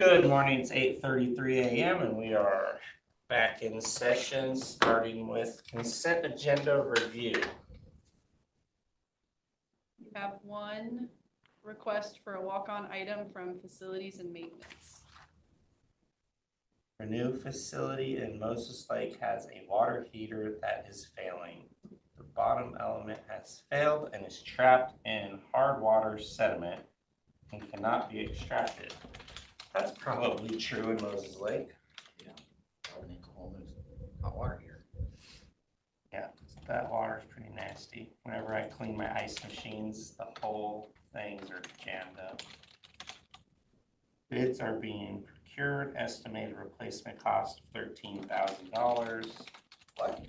Good morning, it's 8:33 a.m. and we are back in session, starting with consent agenda review. You have one request for a walk-on item from facilities and maintenance. Renew facility in Moses Lake has a water heater that is failing. The bottom element has failed and is trapped in hard water sediment and cannot be extracted. That's probably true in Moses Lake. Yeah, probably needs a whole new hot water heater. Yeah, that water is pretty nasty. Whenever I clean my ice machines, the whole things are jammed up. Bids are being procured, estimated replacement cost of $13,000. What?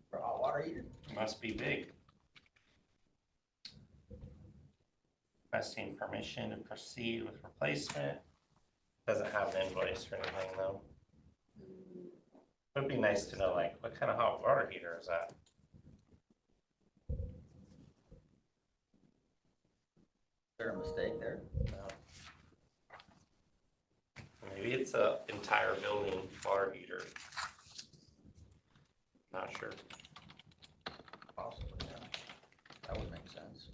For a hot water heater? Must be big. Requesting permission to proceed with replacement. Doesn't have an invoice or anything though. It would be nice to know, like, what kind of hot water heater is that? Is there a mistake there? No. Maybe it's an entire building water heater. Not sure. Possibly, yeah. That would make sense.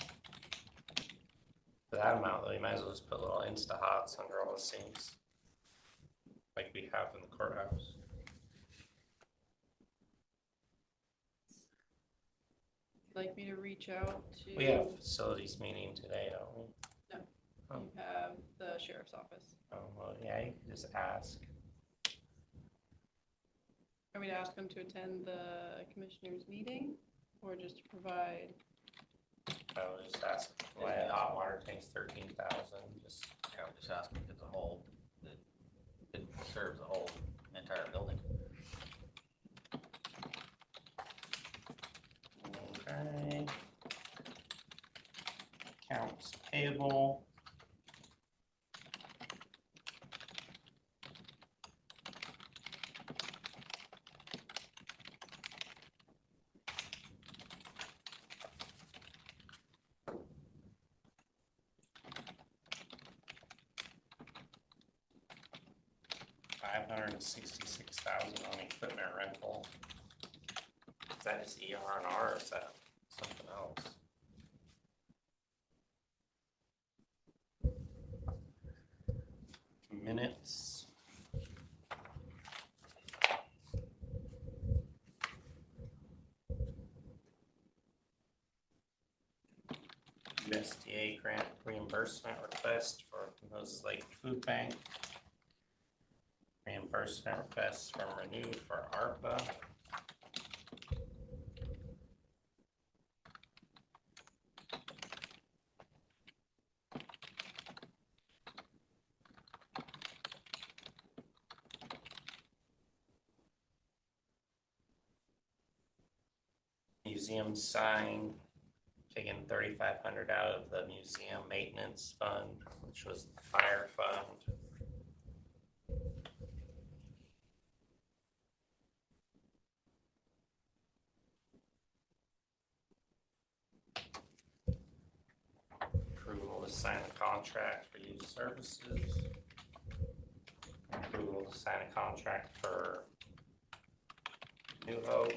For that amount though, you might as well just put little Insta-Hots under all the sinks. Like we have in the courthouse. You'd like me to reach out to? We have facilities meeting today, don't we? No. Oh. You have the sheriff's office. Oh, well, yeah, you can just ask. Are we to ask them to attend the commissioners meeting or just to provide? I would just ask why a hot water tank's 13,000. Just Yeah, I would just ask them if it's a whole, that it serves the whole entire building. okay. Accounts payable. $566,000 on equipment rental. Is that just ER&R or is that something else? Minutes. USDA grant reimbursement request for Moses Lake Food Bank. Reimbursement requests from Renew for ARPA. Museum sign, taking $3,500 out of the museum maintenance fund, which was the fire fund. Approval to sign a contract for youth services. Approval to sign a contract for New Hope.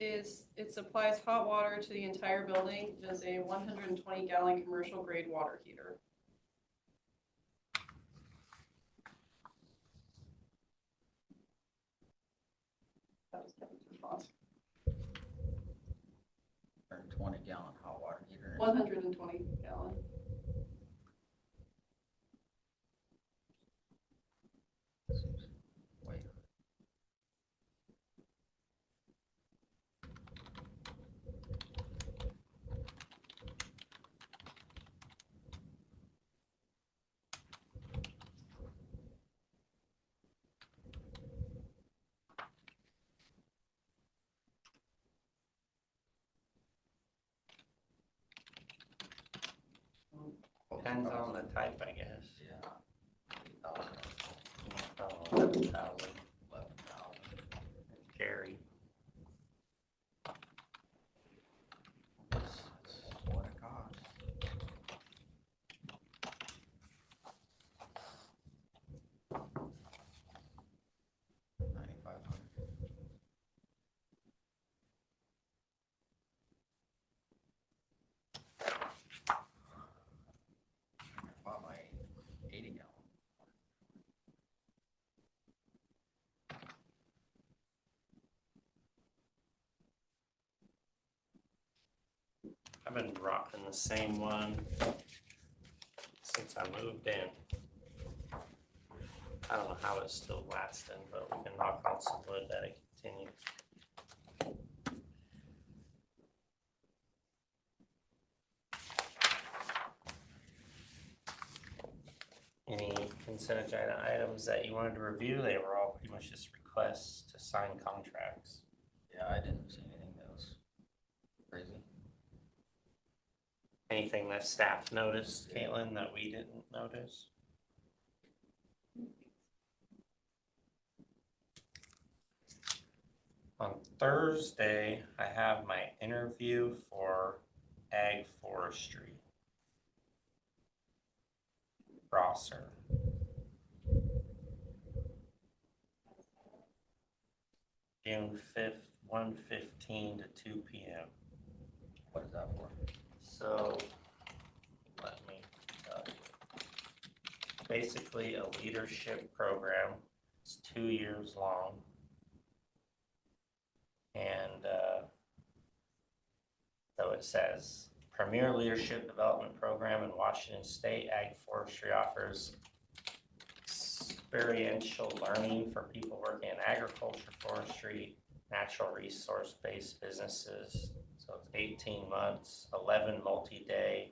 It supplies hot water to the entire building. It is a 120-gallon commercial grade water heater. That was Kevin's response. 120-gallon hot water heater. 120 gallon. Seems way. Depends on the type, I guess. Yeah. 11,000. 11,000. Jerry. That's what it costs. $9,500. Bought my 80 gallon. I've been rocking the same one since I moved in. I don't know how it's still lasting, but we can knock on some wood that it continues. Any consent agenda items that you wanted to review? They were all pretty much just requests to sign contracts. Yeah, I didn't see anything that was crazy. Anything that staff noticed, Caitlin, that we didn't notice? On Thursday, I have my interview for ag forestry. Rosser. June 5th, 1:15 to 2 p.m. What is that for? So, let me tell you. Basically a leadership program. It's 2 years long. And so it says, Premier Leadership Development Program in Washington State, Ag Forestry offers experiential learning for people working in agriculture, forestry, natural resource-based businesses. So it's 18 months, 11 multi-day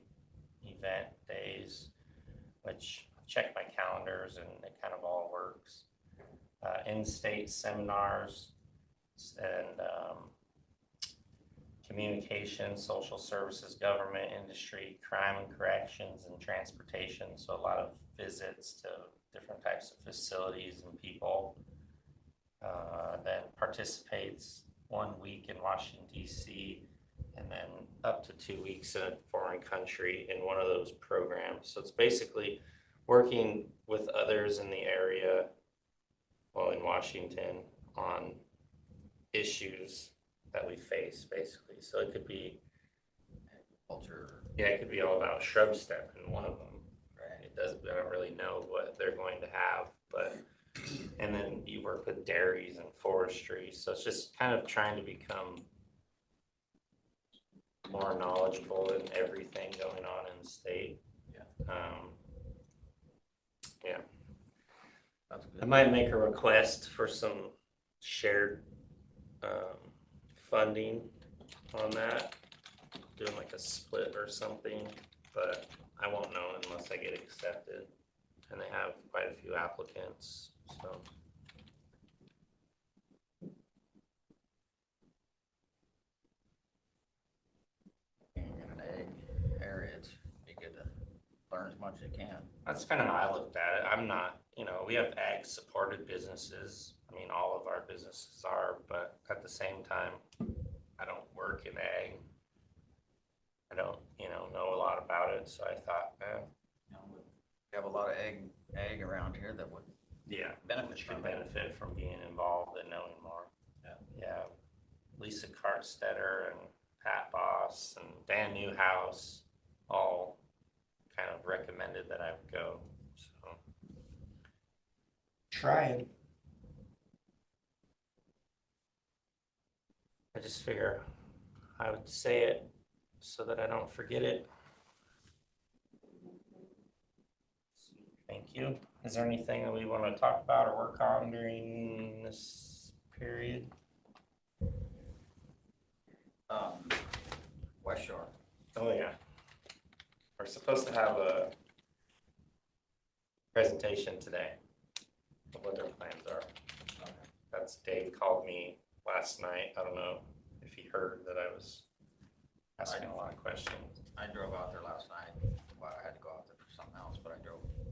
event days, which I check my calendars and it kind of all works. In-state seminars and communication, social services, government, industry, crime and corrections, and transportation. So a lot of visits to different types of facilities and people. Then participates 1 week in Washington, D.C., and then up to 2 weeks in a foreign country in one of those programs. So it's basically working with others in the area, well, in Washington, on issues that we face, basically. So it could be Culture. yeah, it could be all about shrub stepping, one of them. Right. It does, I don't really know what they're going to have, but, and then you work with dairies and forestry. So it's just kind of trying to become more knowledgeable in everything going on in the state. Yeah. Yeah. That's good. I might make a request for some shared funding on that, doing like a split or something, but I won't know unless I get accepted. And they have quite a few applicants, so. In an ag area, it'd be good to learn as much as you can. That's kind of how I looked at it. I'm not, we have ag supported businesses. I mean, all of our businesses are, but at the same time, I don't work in ag. I don't, know a lot about it. So I thought, We have a lot of ag around here that would yeah, benefit could from it. benefit from being involved and knowing more. Yeah. Yeah. Lisa Kartstetter and Pat Boss and Dan Newhouse all kind of recommended that I would go. So trying. I just figure I would say it so that I don't forget it. Thank you. Is there anything that we want to talk about or work on during this period? West Shore. Oh, yeah. We're supposed to have a presentation today of what their plans are. That's Dave called me last night. I don't know if he heard that I was asking a lot of questions. I drove out there last night. Well, I had to go out there for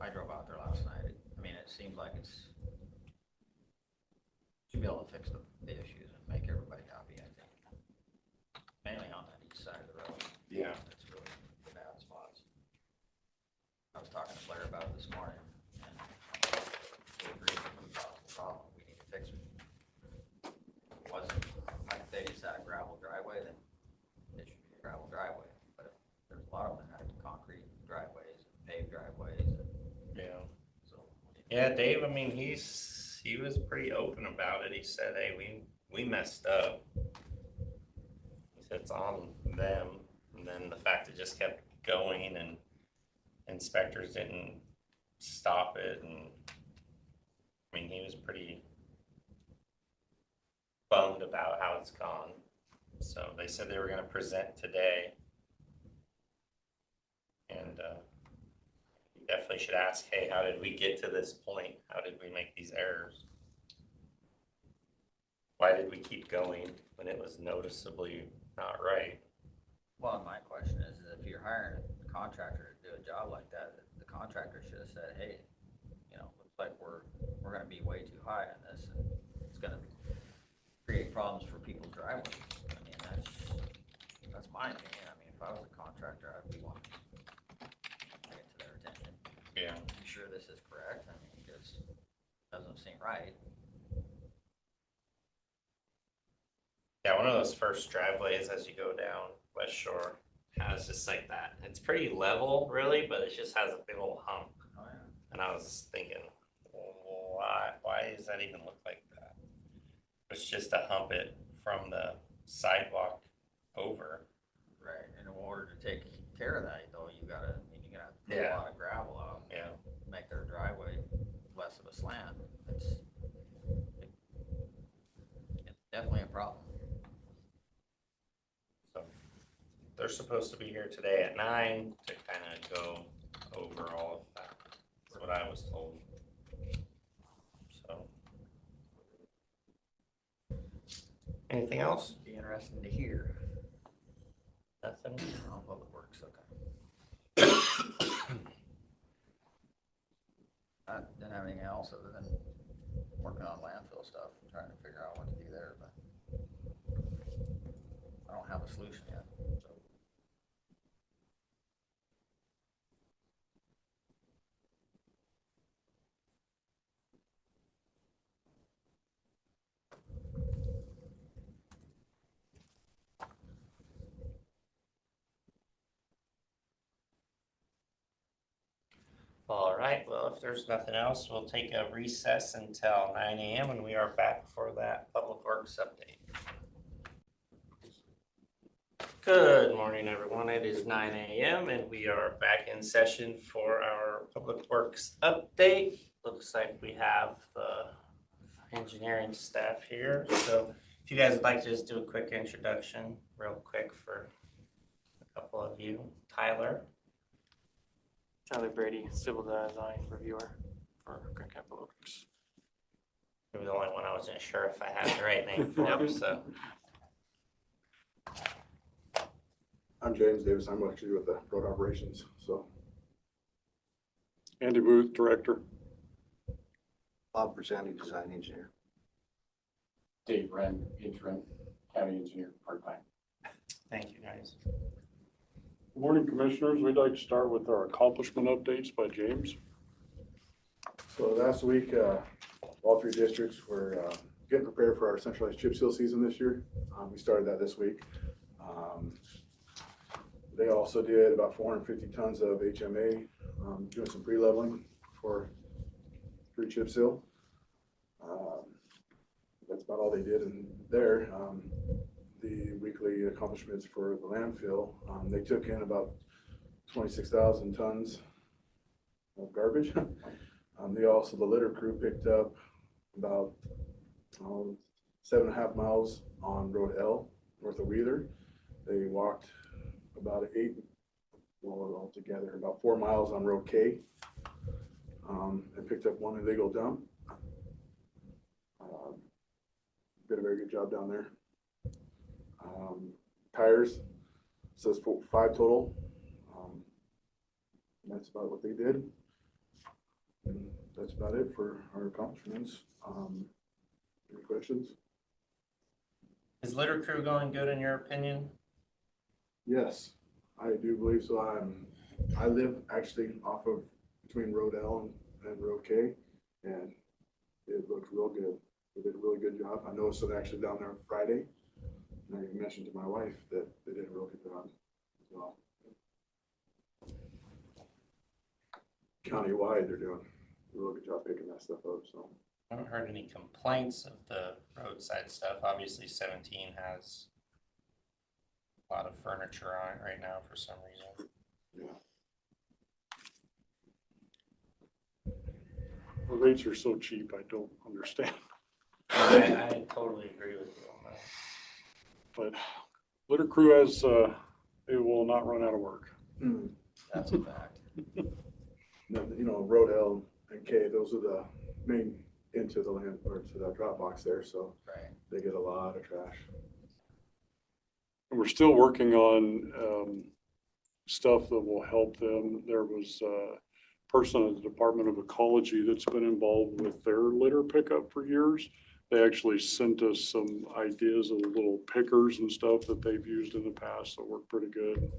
I drove out there last night. I mean, it seems like it's, should be able to fix the issues and make everybody happy, I think. Mainly on that east side of the road. Yeah. It's really the bad spots. I was talking to Blair about it this morning, and we agreed that we caused the problem, we need to fix it. It wasn't, like, if they just had a gravel driveway, then it should be a gravel driveway, but there's a lot of them that had concrete driveways, paved driveways, and Yeah. so. Yeah, Dave, I mean, he was pretty open about it. He said, hey, we messed up. He said it's on them. And then the fact it just kept going and inspectors didn't stop it. And I mean, he was pretty bummed about how it's gone. So they said they were going to present today. And you definitely should ask, hey, how did we get to this point? How did we make these errors? Why did we keep going when it was noticeably not right? Well, my question is if you're hiring a contractor to do a job like that, the contractor should have said, hey, you know, looks like we're gonna be way too high on this, and it's gonna create problems for people's driveways. I mean, that's my opinion. I mean, if I was a contractor, I'd be wanting to bring it to their attention. Yeah. Are you sure this is correct? I mean, because it doesn't seem right. Yeah, one of those first driveways as you go down West Shore has just like that. It's pretty level, really, but it just has a big old hump. Oh, yeah. And I was thinking, why does that even look like that? It's just to hump it from the sidewalk over. Right, and in order to take care of that, though, you're gonna have to put Yeah. a lot of gravel out. Yeah. Make their driveway less of a slant. It's definitely a problem. So they're supposed to be here today at 9 to kind of go over all of that. That's what I was told. So, anything else? Be interesting to hear. Nothing. On Public Works, okay. I didn't have anything else other than working on landfill stuff, trying to figure out what to do there, but I don't have a solution yet, so. All right, well, if there's nothing else, we'll take a recess until 9 a.m. and we are back for that Public Works update. Good morning, everyone. It is 9 a.m. and we are back in session for our Public Works update. Looks like we have the engineering staff here. So if you guys would like to just do a quick introduction real quick for a couple of you. Tyler. Tyler Brady, Civil Design Reviewer for Grand Capital Works. You were the only one I wasn't sure if I had the right name for, so. I'm James Davis. I'm actually with the road operations, so. Andy Booth, Director. Bob Persani, Design Engineer. Dave Wren, interim county engineer, part-time. Thank you, guys. Good morning, Commissioners. We'd like to start with our accomplishment updates by James. So last week, all three districts were getting prepared for our centralized chip seal season this year. We started that this week. They also did about 450 tons of HMA, doing some pre-leveling for pre-chip seal. That's about all they did in there. The weekly accomplishments for the landfill, they took in about 26,000 tons of garbage. The litter crew picked up about 7.5 miles on Road L north of Wheeler. They walked about altogether about 4 miles on Road K, and picked up one illegal dump. Did a very good job down there. Tires says 5 total. That's about what they did. And that's about it for our accomplishments. Any questions? Is litter crew going good in your opinion? Yes, I do believe so. I live actually off of between Road L and Road K, and it looked real good. They did a really good job. I noticed it actually down there on Friday, and I mentioned to my wife that they did a real good job as well. Countywide, they're doing a real good job picking that stuff up, so. I haven't heard any complaints of the roadside stuff. Obviously 17 has a lot of furniture on it right now for some reason. Yeah. The rates are so cheap, I don't understand. I totally agree with you on that. But litter crew has, they will not run out of work. Mm. That's a fact. You know, Road L and K, those are the main into the land or to the drop box there, so Right. they get a lot of trash. And we're still working on stuff that will help them. There was a person at the Department of Ecology that's been involved with their litter pickup for years. They actually sent us some ideas of little pickers and stuff that they've used in the past that work pretty good.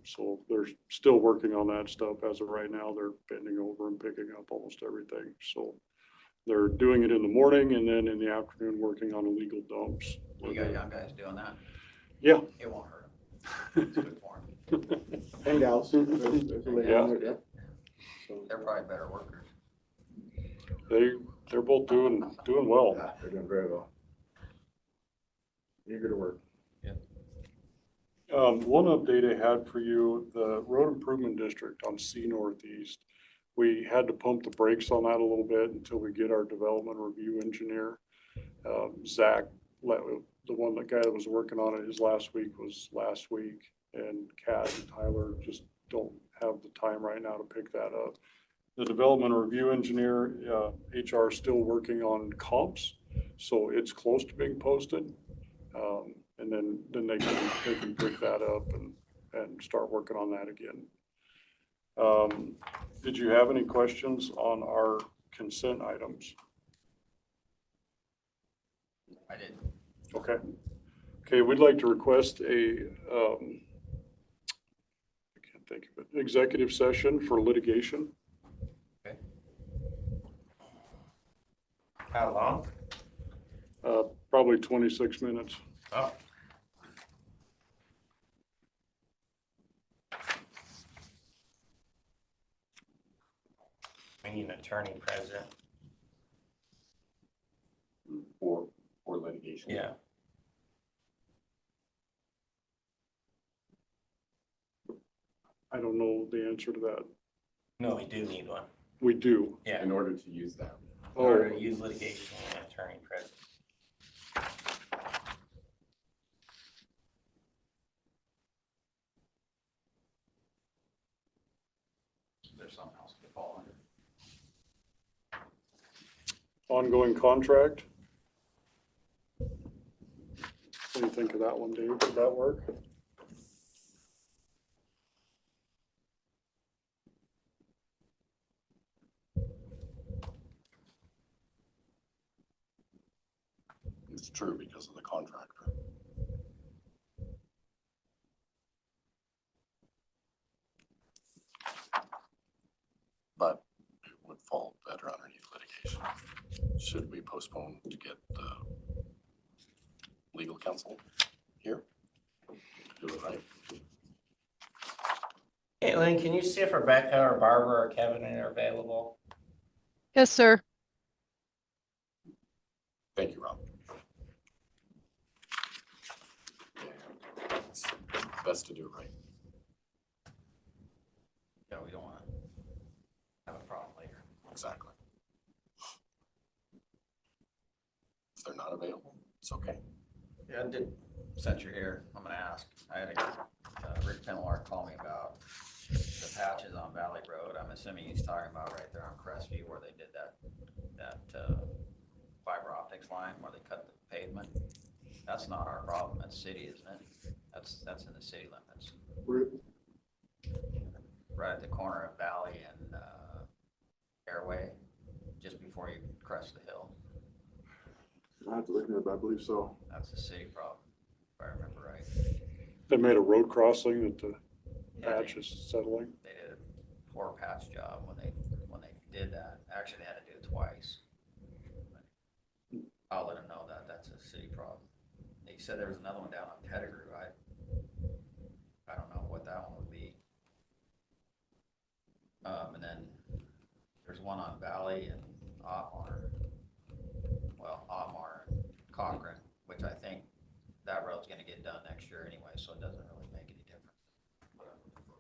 So they're still working on that stuff as of right now. They're bending over and picking up almost everything. So they're doing it in the morning and then in the afternoon working on illegal dumps. You got young guys doing that? Yeah. It won't hurt them. It's good for them. And gals. There's a lady on there, yeah. So, They're probably better workers. They're both doing well. yeah, they're doing very well. Eager to work. One update I had for you, the road improvement district on C Northeast, we had to pump the brakes on that a little bit until we get our development review engineer. Zach, the guy that was working on it, his last week was last week, and Kat and Tyler just don't have the time right now to pick that up. The development review engineer, HR is still working on comps, so it's close to being posted. And then they can pick that up and start working on that again. Did you have any questions on our consent items? I did. Okay. Okay, we'd like to request I can't think of it, executive session for litigation. How long? Probably 26 minutes. Oh. We need an attorney present. For litigation. Yeah. I don't know the answer to that. No, we do need one. We do. Yeah. In order to use that. In order to use litigation, we need an attorney present. There's something else to fall under. Ongoing contract. What do you think of that one, Dave? Did that work? It's true because of the contractor. But it would fall better underneath litigation. Should we postpone to get the legal counsel here? Do it right. Caitlin, can you see if Rebecca or Barbara or Kevin are available? Yes, sir. Thank you, Rob. It's best to do it right. Yeah, we don't want to have a problem later. Exactly. If they're not available, it's okay. Yeah, I did, since you're here, I'm gonna ask. I had Rick Penelart call me about the patches on Valley Road. I'm assuming he's talking about right there on Crestview where they did that fiber optics line where they cut the pavement. That's not our problem. That's city, isn't it? That's in the city limits. We're, Right at the corner of Valley and airway just before you crest the hill. I have to look at it, but I believe so. That's a city problem, if I remember right. They made a road crossing that the Yeah, patch is settling. They did a poor patch job when they did that. Actually, they had to do it twice. I'll let them know that that's a city problem. They said there was another one down on Pettigrew. I don't know what that one would be. And then there's one on Valley and Otmar. Well, Otmar and Cochran, which I think that road's gonna get done next year anyway, so it doesn't really make any difference.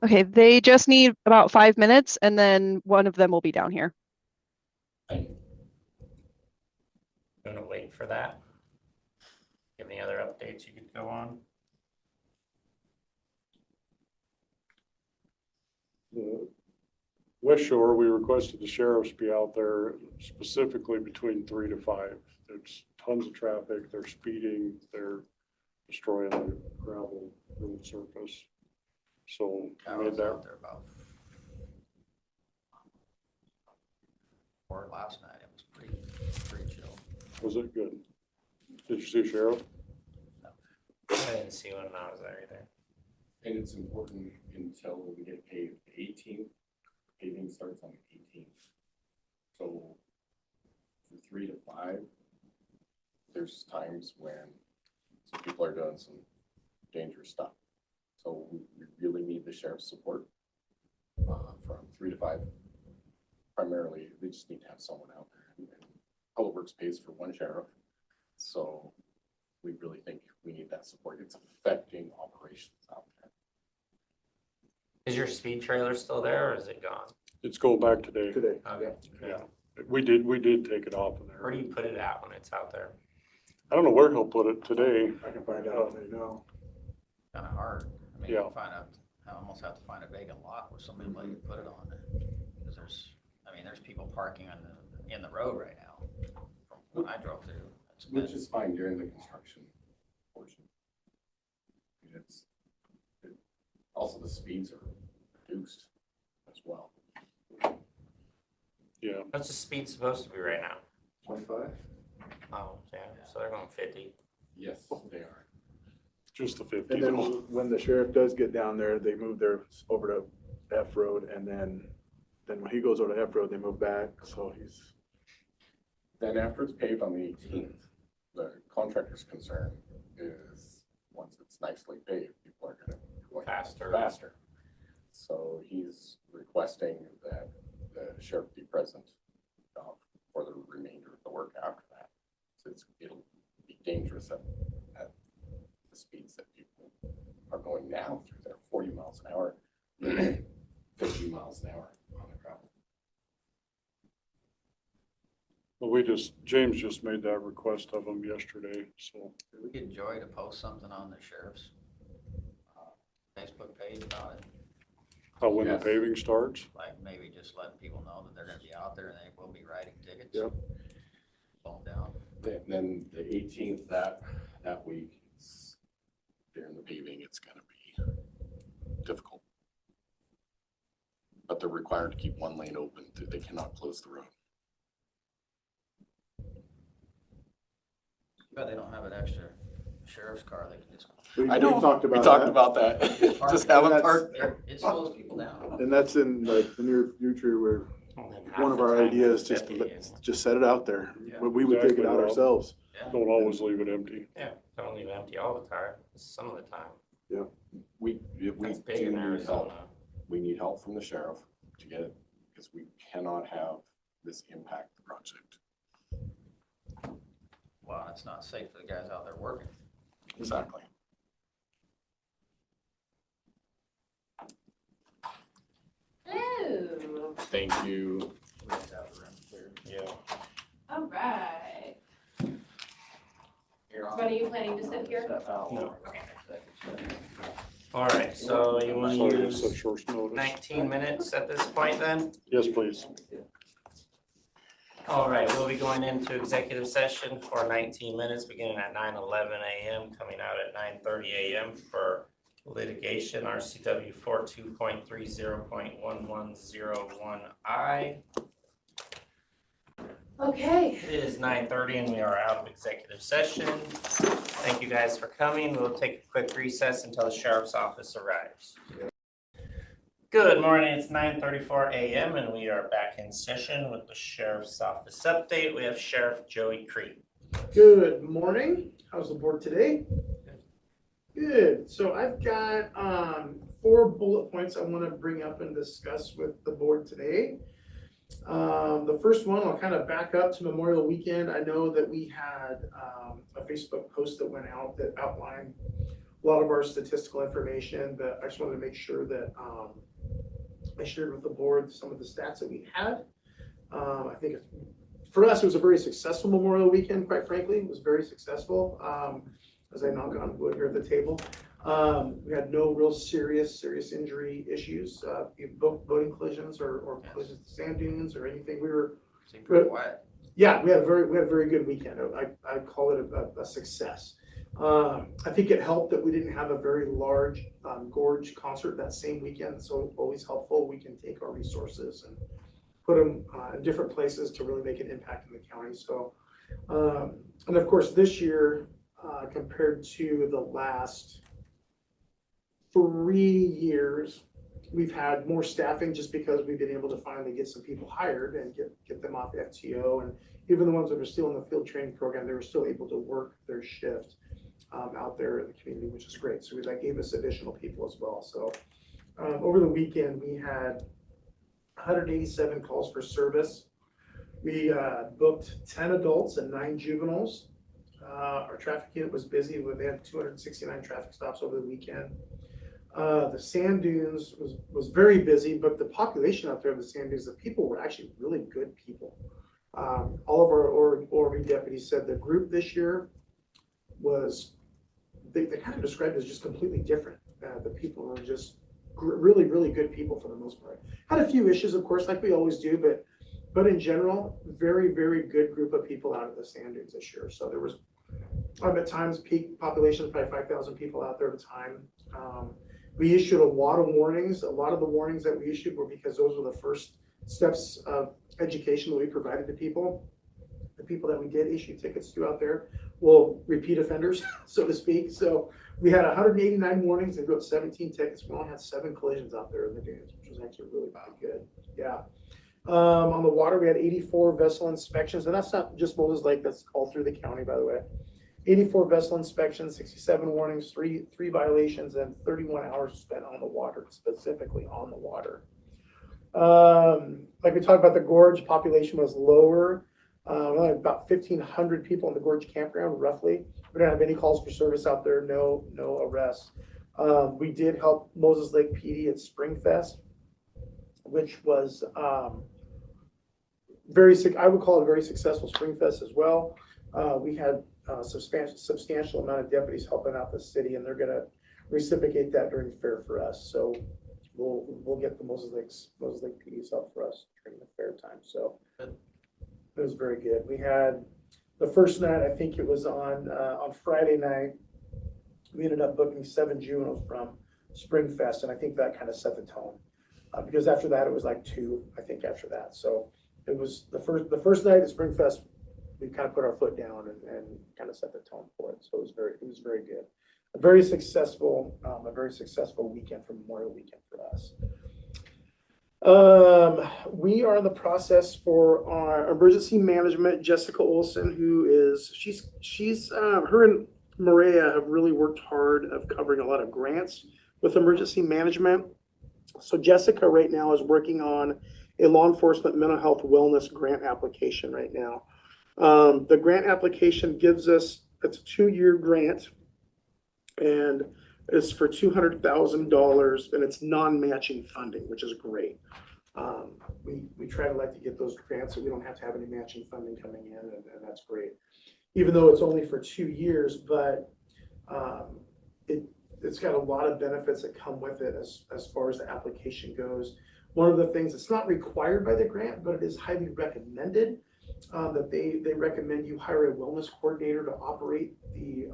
Okay, they just need about 5 minutes and then one of them will be down here. I'm gonna wait for that. Any other updates you could go on? West Shore, we requested the sheriffs be out there specifically between 3 to 5. There's tons of traffic, they're speeding, they're destroying the gravel road surface. So I we made was that, out there about or last night. It was pretty chill. was it good? Did you see sheriff? I didn't see one when I was there either. And it's important until we get paved the 18th, paving starts on the 18th. So from 3 to 5, there's times when some people are doing some dangerous stuff. So we really need the sheriff's support from 3 to 5. Primarily, they just need to have someone out there. And Public Works pays for one sheriff. So we really think we need that support. It's affecting operations out there. Is your speed trailer still there or is it gone? It's going back today. Today. Okay. Yeah. We did take it off of Where do there. you put it out when it's out there? I don't know where he'll put it today. I can find out when they know. Kind of hard. I mean, Yeah. you find out, I almost have to find a vacant lot where somebody let you put it on. Because there's people parking in the road right now. From when I drove through. It's been- Which is fine during the construction portion. Also the speeds are reduced as well. Yeah. What's the speed supposed to be right now? 25? Oh, yeah, so they're going 50. Yes, they are. Just the 50. And then when the sheriff does get down there, they move theirs over to F Road, and then when he goes over to F Road, they move back, so he's. Then after it's paved on the 18th, the contractor's concern is once it's nicely paved, people are gonna go faster. So he's requesting that the sheriff be present for the remainder of the work after that. Since it'll be dangerous at the speeds that people are going now through there, 40 miles an hour, 50 miles an hour on the gravel. Well, James just made that request of them yesterday, so. Could we get Joy to post something on the sheriff's Facebook page about it? When the Yes. paving starts? Like maybe just letting people know that they're gonna be out there and they will be writing tickets. Yep. Slow them down. Then the 18th, that week, during the paving, it's gonna be difficult. But they're required to keep one lane open. They cannot close the road. But they don't have an extra sheriff's car, they can just. We talked about that. about that. park. Just have it That's- parked. It slows people down. And that's in like the near future where Well, then one half of the our time ideas it's just 50, isn't it? just set it out there. Yeah. We would take it Exactly, out Rob. ourselves. Yeah. Don't always leave it empty. Yeah, don't leave it empty all the time, some of the time. We That's big do in need help. Arizona. We need help from the sheriff to get it, because we cannot have this impact the project. Well, it's not safe for the guys out there working. Exactly. Hello. Thank you. We just have the room cleared. Yeah. All right. You're on. When are you planning to sit here? No. Okay. All right, so you want Sorry, to it's use such short notice. 19 minutes at this point then? Yes, please. All right, we'll be going into executive session for 19 minutes, beginning at 9:11 a.m., coming out at 9:30 a.m. for litigation, RCW 42.30.1101I. Okay, it is 9:30 and we are out of executive session. Thank you guys for coming. We'll take a quick recess until the sheriff's office arrives. Good morning, it's 9:34 a.m. and we are back in session with the sheriff's office update. We have Sheriff Joey Creed. Good morning. How's the board today? Good. So I've got 4 bullet points I want to bring up and discuss with the board today. The first one, I'll kind of back up to Memorial Weekend. I know that we had a Facebook post that went out that outlined a lot of our statistical information, but I just wanted to make sure that I shared with the board some of the stats that we had. I think for us, it was a very successful Memorial Weekend, quite frankly. It was very successful. As I knock on wood here at the table. We had no real serious injury issues, boating collisions or collisions to sand dunes or anything. We were pretty quiet. Yeah, we had a very good weekend. I call it a success. I think it helped that we didn't have a very large gorge concert that same weekend, so always helpful. We can take our resources and put them in different places to really make an impact in the county. So, and of course, this year, compared to the last 3 years, we've had more staffing just because we've been able to finally get some people hired and get them off FTO. And even the ones that are still in the field training program, they were still able to work their shift out there in the community, which is great. So that gave us additional people as well. So over the weekend, we had 187 calls for service. We booked 10 adults and 9 juveniles. Our traffic unit was busy. They had 269 traffic stops over the weekend. The sand dunes was very busy, but the population out there of the sand dunes, the people were actually really good people. All of our ORV deputies said the group this year was, they kind of described it as just completely different. The people were just really good people for the most part. Had a few issues, of course, like we always do, but in general, very good group of people out of the sand dunes this year. So there was, at times, peak population, probably 5,000 people out there at a time. We issued a lot of warnings. A lot of the warnings that we issued were because those were the first steps of education that we provided to people. The people that we did issue tickets to out there were repeat offenders, so to speak. So we had 189 warnings and wrote 17 tickets. We only had 7 collisions out there in the dunes, which was actually really good. Yeah. On the water, we had 84 vessel inspections, and that's not just Moses Lake, that's all through the county, by the way. 84 vessel inspections, 67 warnings, three violations, and 31 hours spent on the water, specifically on the water. Like we talked about, the gorge population was lower. We only had about 1,500 people in the gorge campground, roughly. We didn't have any calls for service out there, no arrests. We did help Moses Lake PD at Spring Fest, which was I would call it a very successful Spring Fest as well. We had a substantial amount of deputies helping out the city, and they're going to reciprocate that during fair for us. So we'll get the Moses Lake PDs help for us during the fair time. So it was very good. We had the first night, I think it was on Friday night, we ended up booking 7 juveniles from Spring Fest, and I think that kind of set the tone. Because after that, it was like 2, I think, after that. So it was the first night at Spring Fest, we kind of put our foot down and kind of set the tone for it. So it was very good. A very successful weekend for Memorial Weekend for us. We are in the process for our emergency management. Jessica Olson, she's her and Maria have really worked hard of covering a lot of grants with emergency management. So Jessica right now is working on a law enforcement mental health wellness grant application right now. The grant application gives us, it's a 2-year grant, and it's for $200,000, and it's non-matching funding, which is great. We try to like to get those grants so we don't have to have any matching funding coming in, and that's great. Even though it's only for 2 years, but it's got a lot of benefits that come with it as far as the application goes. One of the things, it's not required by the grant, but it is highly recommended that they recommend you hire a wellness coordinator to operate the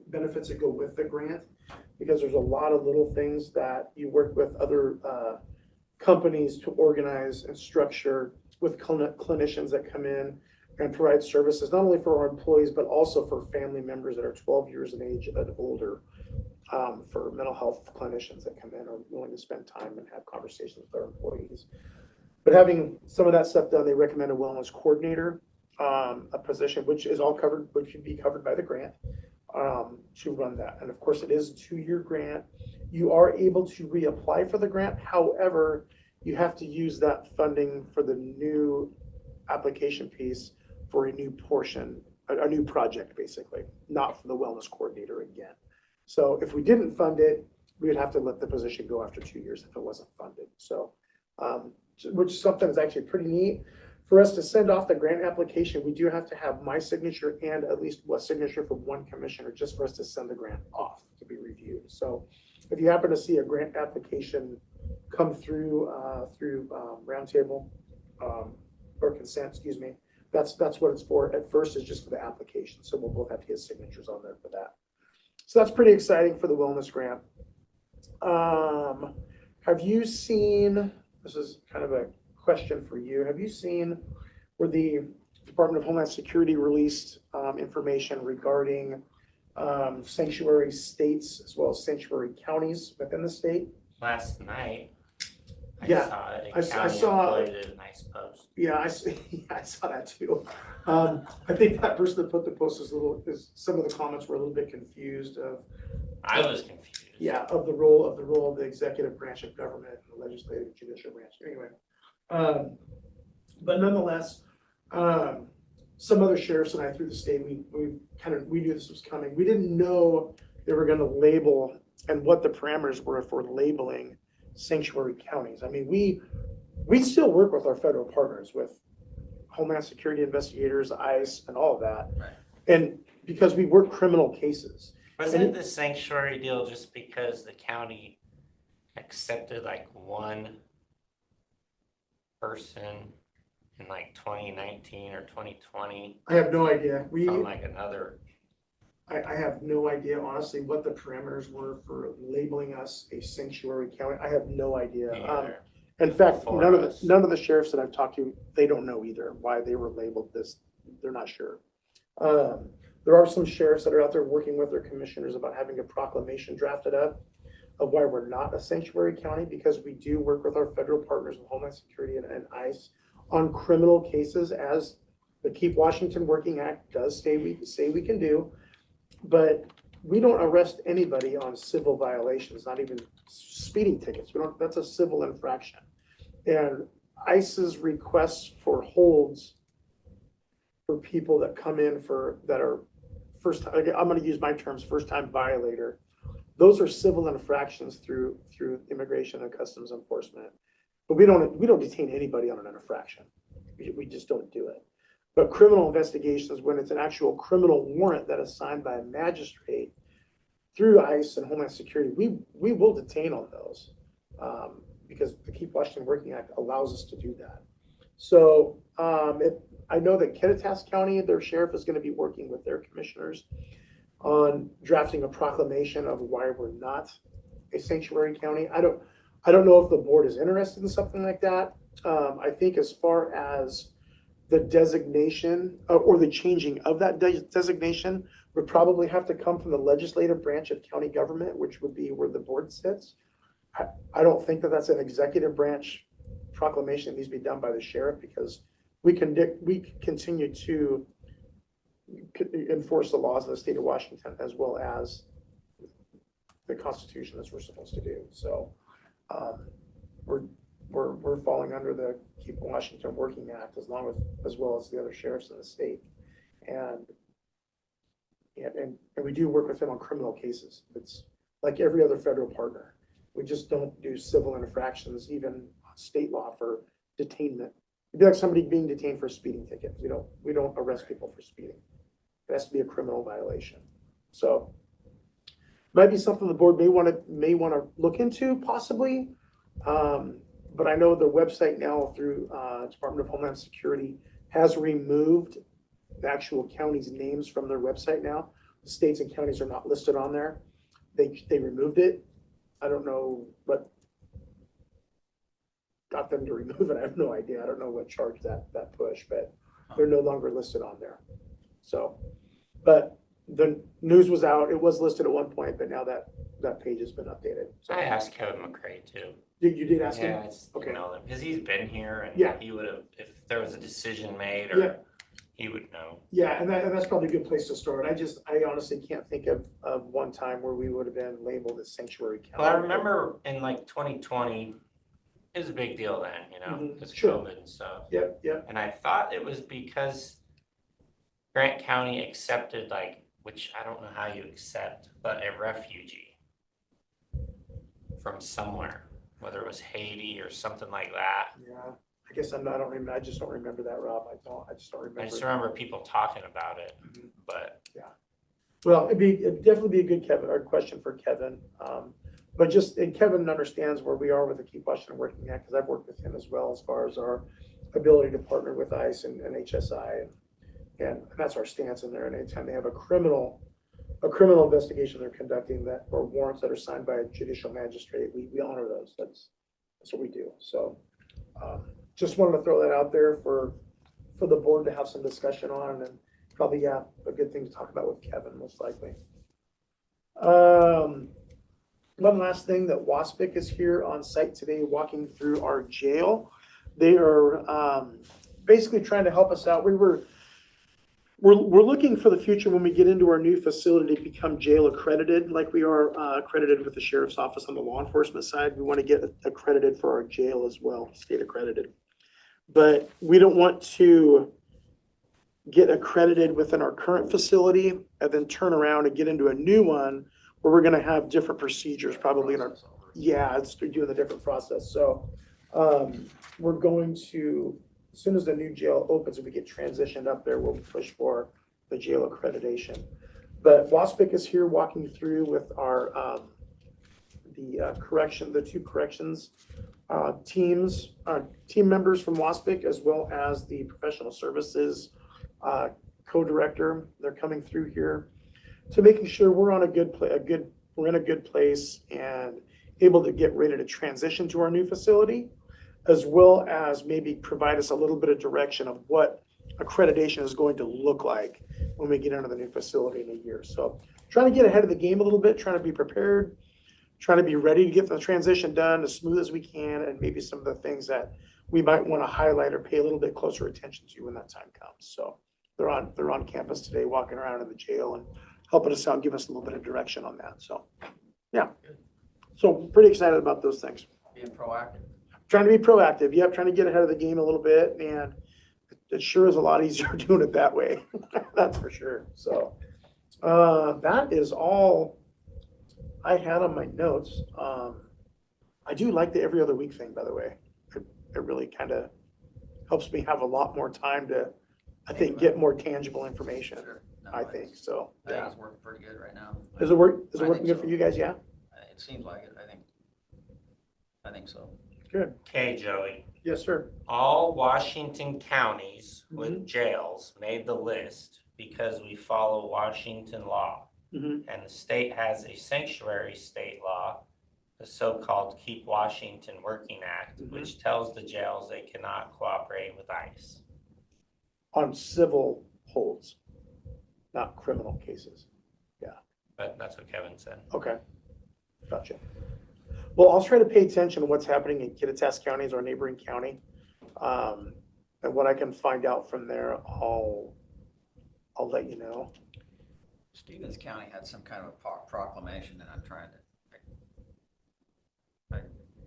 benefits that go with the grant, because there's a lot of little things that you work with other companies to organize and structure with clinicians that come in and provide services, not only for our employees, but also for family members that are 12 years of age and older, for mental health clinicians that come in are willing to spend time and have conversations with our employees. But having some of that stuff done, they recommend a wellness coordinator, a position which is all covered, which should be covered by the grant, to run that. And of course, it is a 2-year grant. You are able to reapply for the grant. However, you have to use that funding for the new application piece for a new portion, a new project, basically, not for the wellness coordinator again. So if we didn't fund it, we would have to let the position go after 2 years if it wasn't funded. So, which is something that's actually pretty neat. For us to send off the grant application, we do have to have my signature and at least a signature from one commissioner just for us to send the grant off to be reviewed. So if you happen to see a grant application come through roundtable or consent, excuse me, that's what it's for. At first, it's just for the application. So we'll both have his signatures on there for that. So that's pretty exciting for the wellness grant. Have you seen, this is kind of a question for you, have you seen where the Department of Homeland Security released information regarding sanctuary states as well as sanctuary counties within the state? Last night, I Yeah, saw it. I A county saw- employee did a nice post. Yeah, I saw that too. I think that person that put the post is some of the comments were a little bit confused of. I was confused. Yeah, of the role of the executive branch of government and the legislative judicial branch. Anyway, but nonetheless, some other sheriffs and I through the state, we knew this was coming. We didn't know they were going to label and what the parameters were for labeling sanctuary counties. I mean, we still work with our federal partners, with Homeland Security investigators, ICE, and all of that. Right. And because we work criminal cases. Wasn't the sanctuary deal just because the county accepted like one person in like 2019 or 2020 I have no idea. from like another? I have no idea, honestly, what the parameters were for labeling us a sanctuary county. I have no idea. Either. In fact, For none us. of the sheriffs that I've talked to, they don't know either why they were labeled this. They're not sure. There are some sheriffs that are out there working with their commissioners about having a proclamation drafted up of why we're not a sanctuary county, because we do work with our federal partners with Homeland Security and ICE on criminal cases, as the Keep Washington Working Act does say we can do. But we don't arrest anybody on civil violations, not even speeding tickets. That's a civil infraction. And ICE's requests for holds for people that come in that are first time, I'm going to use my terms, first time violator. Those are civil infractions through Immigration and Customs Enforcement. But we don't detain anybody on an infraction. We just don't do it. But criminal investigations, when it's an actual criminal warrant that is signed by a magistrate through ICE and Homeland Security, we will detain on those, because the Keep Washington Working Act allows us to do that. So I know that Kittitas County, their sheriff is going to be working with their commissioners on drafting a proclamation of why we're not a sanctuary county. I don't know if the board is interested in something like that. I think as far as the designation or the changing of that designation would probably have to come from the legislative branch of county government, which would be where the board sits. I don't think that that's an executive branch proclamation that needs to be done by the sheriff, because we continue to enforce the laws of the state of Washington as well as the Constitution, as we're supposed to do. So we're falling under the Keep Washington Working Act as well as the other sheriffs in the state, and we do work with them on criminal cases. It's like every other federal partner. We just don't do civil infractions, even state law, for detainment. It'd be like somebody being detained for a speeding ticket. We don't arrest people for speeding. It has to be a criminal violation. So might be something the board may want to look into, possibly. But I know the website now through Department of Homeland Security has removed the actual counties' names from their website now. The states and counties are not listed on there. They removed it. I don't know, but got them to remove it. I have no idea. I don't know what charged that push, but they're no longer listed on there. So, but the news was out. It was listed at one point, but now that page has been updated. So I asked Kevin McCray too. you did ask him? Yeah, I just Okay. didn't know them, because he's been here and Yeah. he would have, if there was a decision made, Yeah. or he would know. Yeah, and that's probably a good place to start. I honestly can't think of one time where we would have been labeled as sanctuary county. Well, I remember in like 2020, it was a big deal then, you know, Mhm. because Sure. COVID and stuff. Yep, yep. And I thought it was because Grant County accepted, like, which I don't know how you accept, but a refugee from somewhere, whether it was Haiti or something like that. Yeah, I guess I don't remember. I just don't remember that, Rob. I just don't remember. I just remember people talking about it, Mhm. but Well, it'd definitely be a good question for Kevin. But and Kevin understands where we are with the Keep Washington Working Act, because I've worked with him as well as far as our ability to partner with ICE and HSI. And that's our stance in there. And anytime they have a criminal investigation they're conducting or warrants that are signed by a judicial magistrate, we honor those. That's what we do. So just wanted to throw that out there for the board to have some discussion on, and probably, a good thing to talk about with Kevin, most likely. One last thing, that WASPIC is here on site today, walking through our jail. They are basically trying to help us out. We're looking for the future when we get into our new facility to become jail accredited, like we are accredited with the sheriff's office on the law enforcement side. We want to get accredited for our jail as well, state accredited. But we don't want to get accredited within our current facility and then turn around and get into a new one where we're going to have different procedures probably in our, it's doing the different process. So we're going to, as soon as the new jail opens and we get transitioned up there, we'll push for the jail accreditation. But WASPIC is here walking through with our the two corrections team members from WASPIC, as well as the professional services co-director. They're coming through here to making sure we're on we're in a good place and able to get ready to transition to our new facility, as well as maybe provide us a little bit of direction of what accreditation is going to look like when we get into the new facility in a year. So trying to get ahead of the game a little bit, trying to be prepared, trying to be ready to get the transition done as smooth as we can, and maybe some of the things that we might want to highlight or pay a little bit closer attention to when that time comes. So they're on campus today, walking around in the jail and helping us out, give us a little bit of direction on that. So yeah, so pretty excited about those things. Being proactive. Trying to be proactive. Yep, trying to get ahead of the game a little bit, and it sure is a lot easier doing it that way. That's for sure. So that is all I had on my notes. I do like the every other week thing, by the way. It really kind of helps me have a lot more time to, I think, get more tangible information. Sure. No, I think so. I think Yeah. it's working pretty good right now. Is it working I think good so. for you guys? Yeah. It seems like it. I think so. Good. okay, Joey. Yes, sir. All Washington counties with jails made the list because we follow Washington law. Mhm. And the state has a sanctuary state law, the so-called Keep Washington Working Act, which tells the jails they cannot cooperate with ICE. On civil holds, not criminal cases. But that's what Kevin said. Okay. Gotcha. Well, I'll try to pay attention to what's happening in Kittitas County, as our neighboring county. And what I can find out from there, I'll let you know. Stevens County had some kind of a proclamation, and I'm trying to.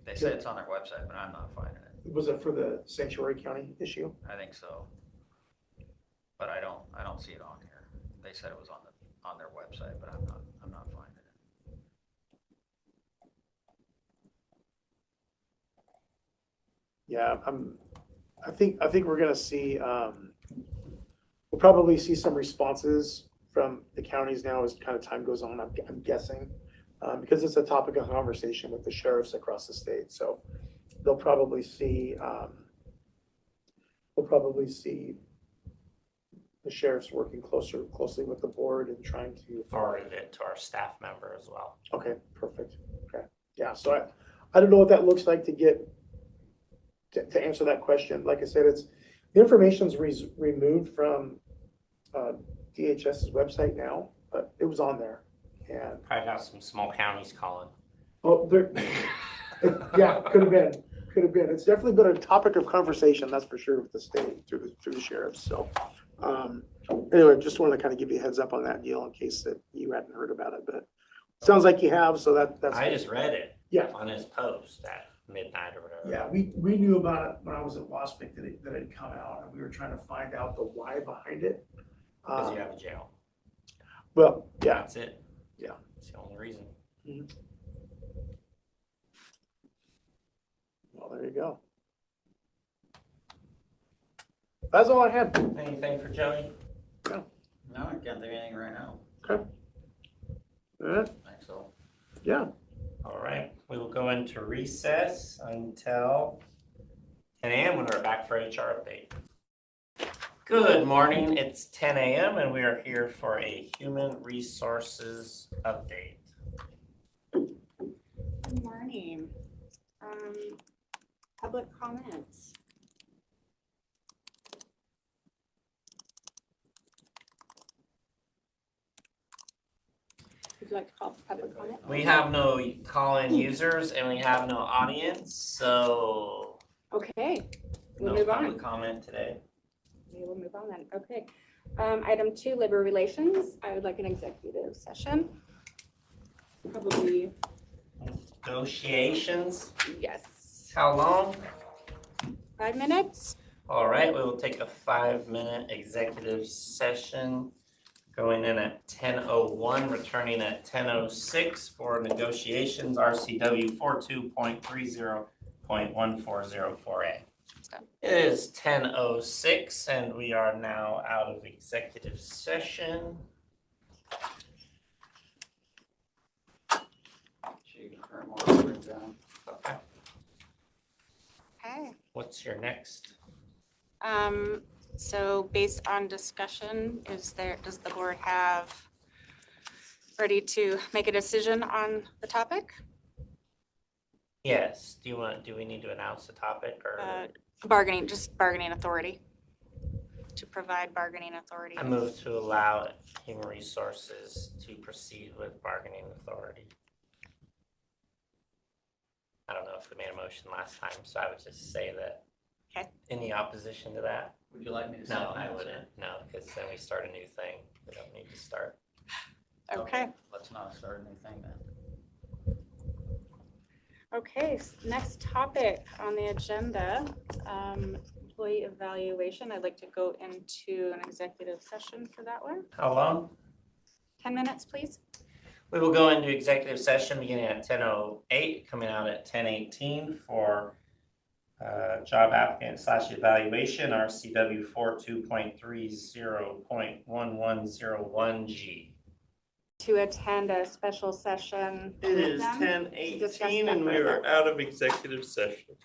They say it's on their website, but I'm not finding it. Was it for the sanctuary county issue? I think so, but I don't see it on here. They said it was on their website, but I'm not finding it. Yeah, I think we're gonna see, we'll probably see some responses from the counties now as kind of time goes on, I'm guessing, because it's a topic of conversation with the sheriffs across the state. So they'll probably see, the sheriffs working closely with the board and trying to. Forwarded it to our staff member as well. Okay, perfect. Okay, yeah. So I don't know what that looks like to get to answer that question, like I said, the information's removed from DHS's website now, but it was on there. And, Probably got some small counties calling. oh, yeah, could have been. It's definitely been a topic of conversation, that's for sure, with the state through the sheriffs. So, anyway, just wanted to kind of give you a heads up on that deal in case that you hadn't heard about it, but it sounds like you have, so that's. I just read it. Yeah. On his post at midnight or whatever. Yeah, we knew about it when I was at Waspic that it had come out, and we were trying to find out the why behind it. Because you have a jail. Well, yeah. That's it. Yeah. It's the only reason. Well, there you go. That's all I had. Anything for Joey? No, I can't think of anything right now. Okay. Thanks, so. Yeah. All right, we will go into recess until 10 a.m. when we're back for HR update. Good morning, it's 10 a.m. and we are here for a human resources update. Good morning. Public comments. Would you like to call for public comment? We have no call-in users and we have no audience, so Okay, we'll no move public on. comment today. We will move on then. Okay. Item 2, labor relations. I would like an executive session. Probably, Negotiations, yes, how long? 5 minutes. All right, we will take a 5-minute executive session, going in at 10:01, returning at 10:06 for negotiations, RCW 42.30.1404A. It is 10:06 and we are now out of executive session. Okay, Okay. what's your next? So based on discussion, does the board have ready to make a decision on the topic? Yes, do we need to announce the topic or? Bargaining authority. To provide bargaining authority. I move to allow Human Resources to proceed with bargaining authority. I don't know if we made a motion last time, so I would just say that. Okay. Any opposition to that? Would you like me to? No, I wouldn't, no, because then we start a new thing. We don't need to start. Okay. Let's not start anything then. Okay, next topic on the agenda, employee evaluation. I'd like to go into an executive session for that one. How long? 10 minutes, please. We will go into executive session beginning at 10:08, coming out at 10:18 for job applicant / evaluation, RCW 42.30.1101G. To attend a special session. It with is them. 10:18 and we are out of executive session.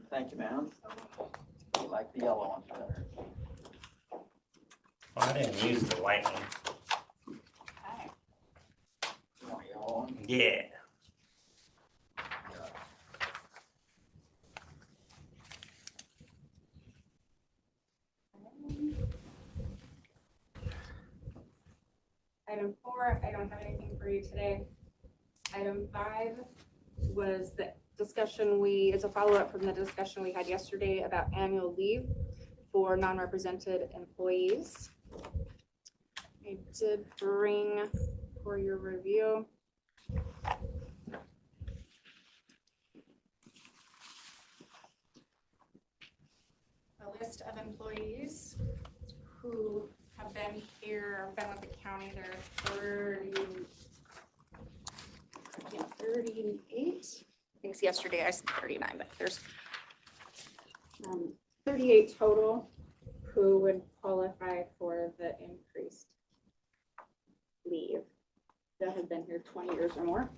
Thank you, ma'am. You like the yellow one better. Well, I didn't use the white one. Okay. You want yellow one? Yeah. Item 4, I don't have anything for you today. Item 5 was the discussion is a follow-up from the discussion we had yesterday about annual leave for non-represented employees. I did bring for your review a list of employees who have been here, been with the county, they're 38. I think it's yesterday I said 39, but there's 38 total who would qualify for the increased leave that have been here 20 years or more.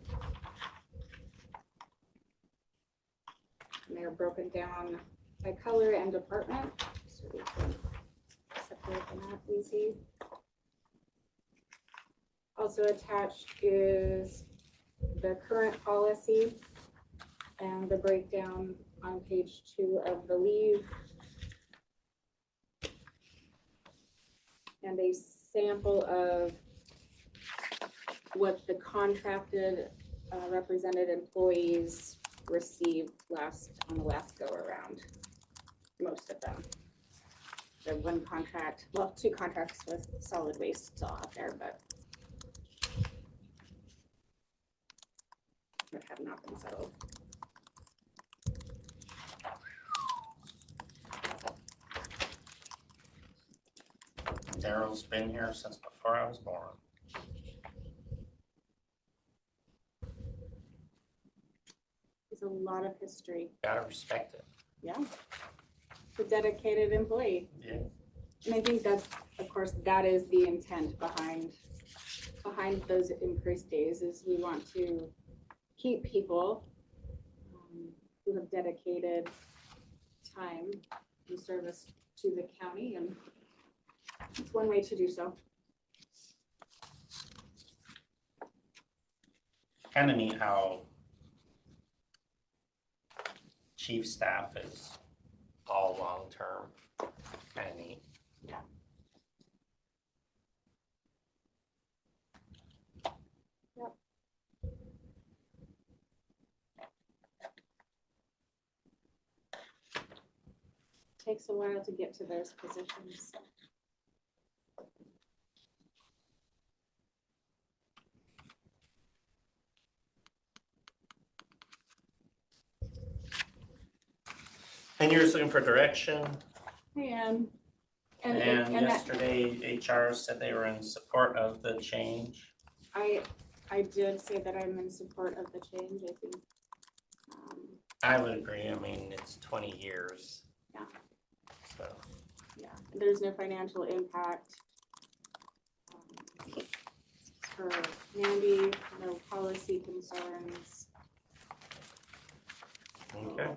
And they're broken down by color and department, so we can separate them out easy. Also attached is the current policy and the breakdown on page 2 of the leave. And a sample of what the contracted represented employees received on the last go around. Most of them. The one contract, well, 2 contracts with solid waste still out there, but that have not been settled. Daryl's been here since before I was born. It's a lot of history. Gotta respect it. Yeah. A dedicated employee. Yeah. And I think that's, of course, that is the intent behind those increased days, is we want to keep people who have dedicated time and service to the county, and it's one way to do so. Kind of neat how chief staff is all long-term. Kind of neat. Yeah. Yep. Takes a while to get to those positions. And you're just looking for direction. And And that, yesterday, HR said they were in support of the change. I did say that I'm in support of the change. I think. I would agree. I mean, it's 20 years. Yeah. So. Yeah, there's no financial impact for Mandy, no policy concerns. Okay.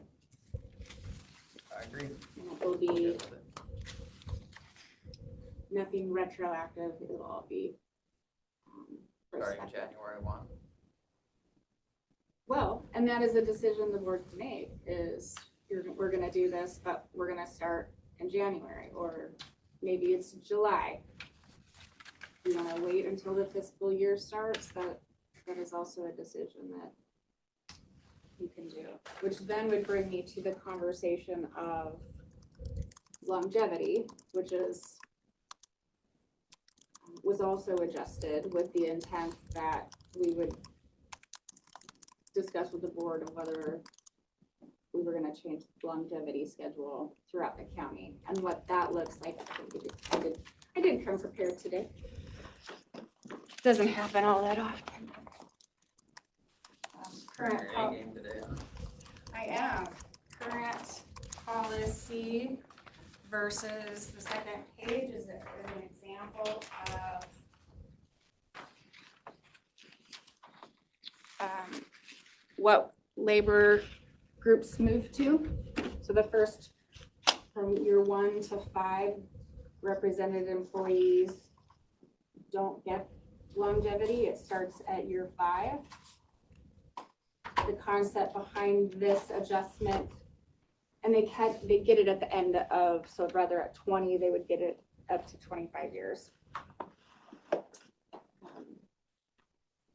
I agree. And it will be nothing retroactive. It'll all be Starting prospective. January 1. Well, and that is a decision the board can make, is we're gonna do this, but we're gonna start in January, or maybe it's July. You wanna wait until the fiscal year starts? That is also a decision that you can do, which then would bring me to the conversation of longevity, which was also adjusted with the intent that we would discuss with the board of whether we were gonna change the longevity schedule throughout the county and what that looks like. I did come prepared today. Doesn't happen all that often. Current Your pol- A game today, huh? I am. Current policy versus the second page is an example of what labor groups move to. So the first, from year 1 to 5, represented employees don't get longevity. It starts at year 5. The concept behind this adjustment, and they get it at the end of, so rather at 20, they would get it up to 25 years.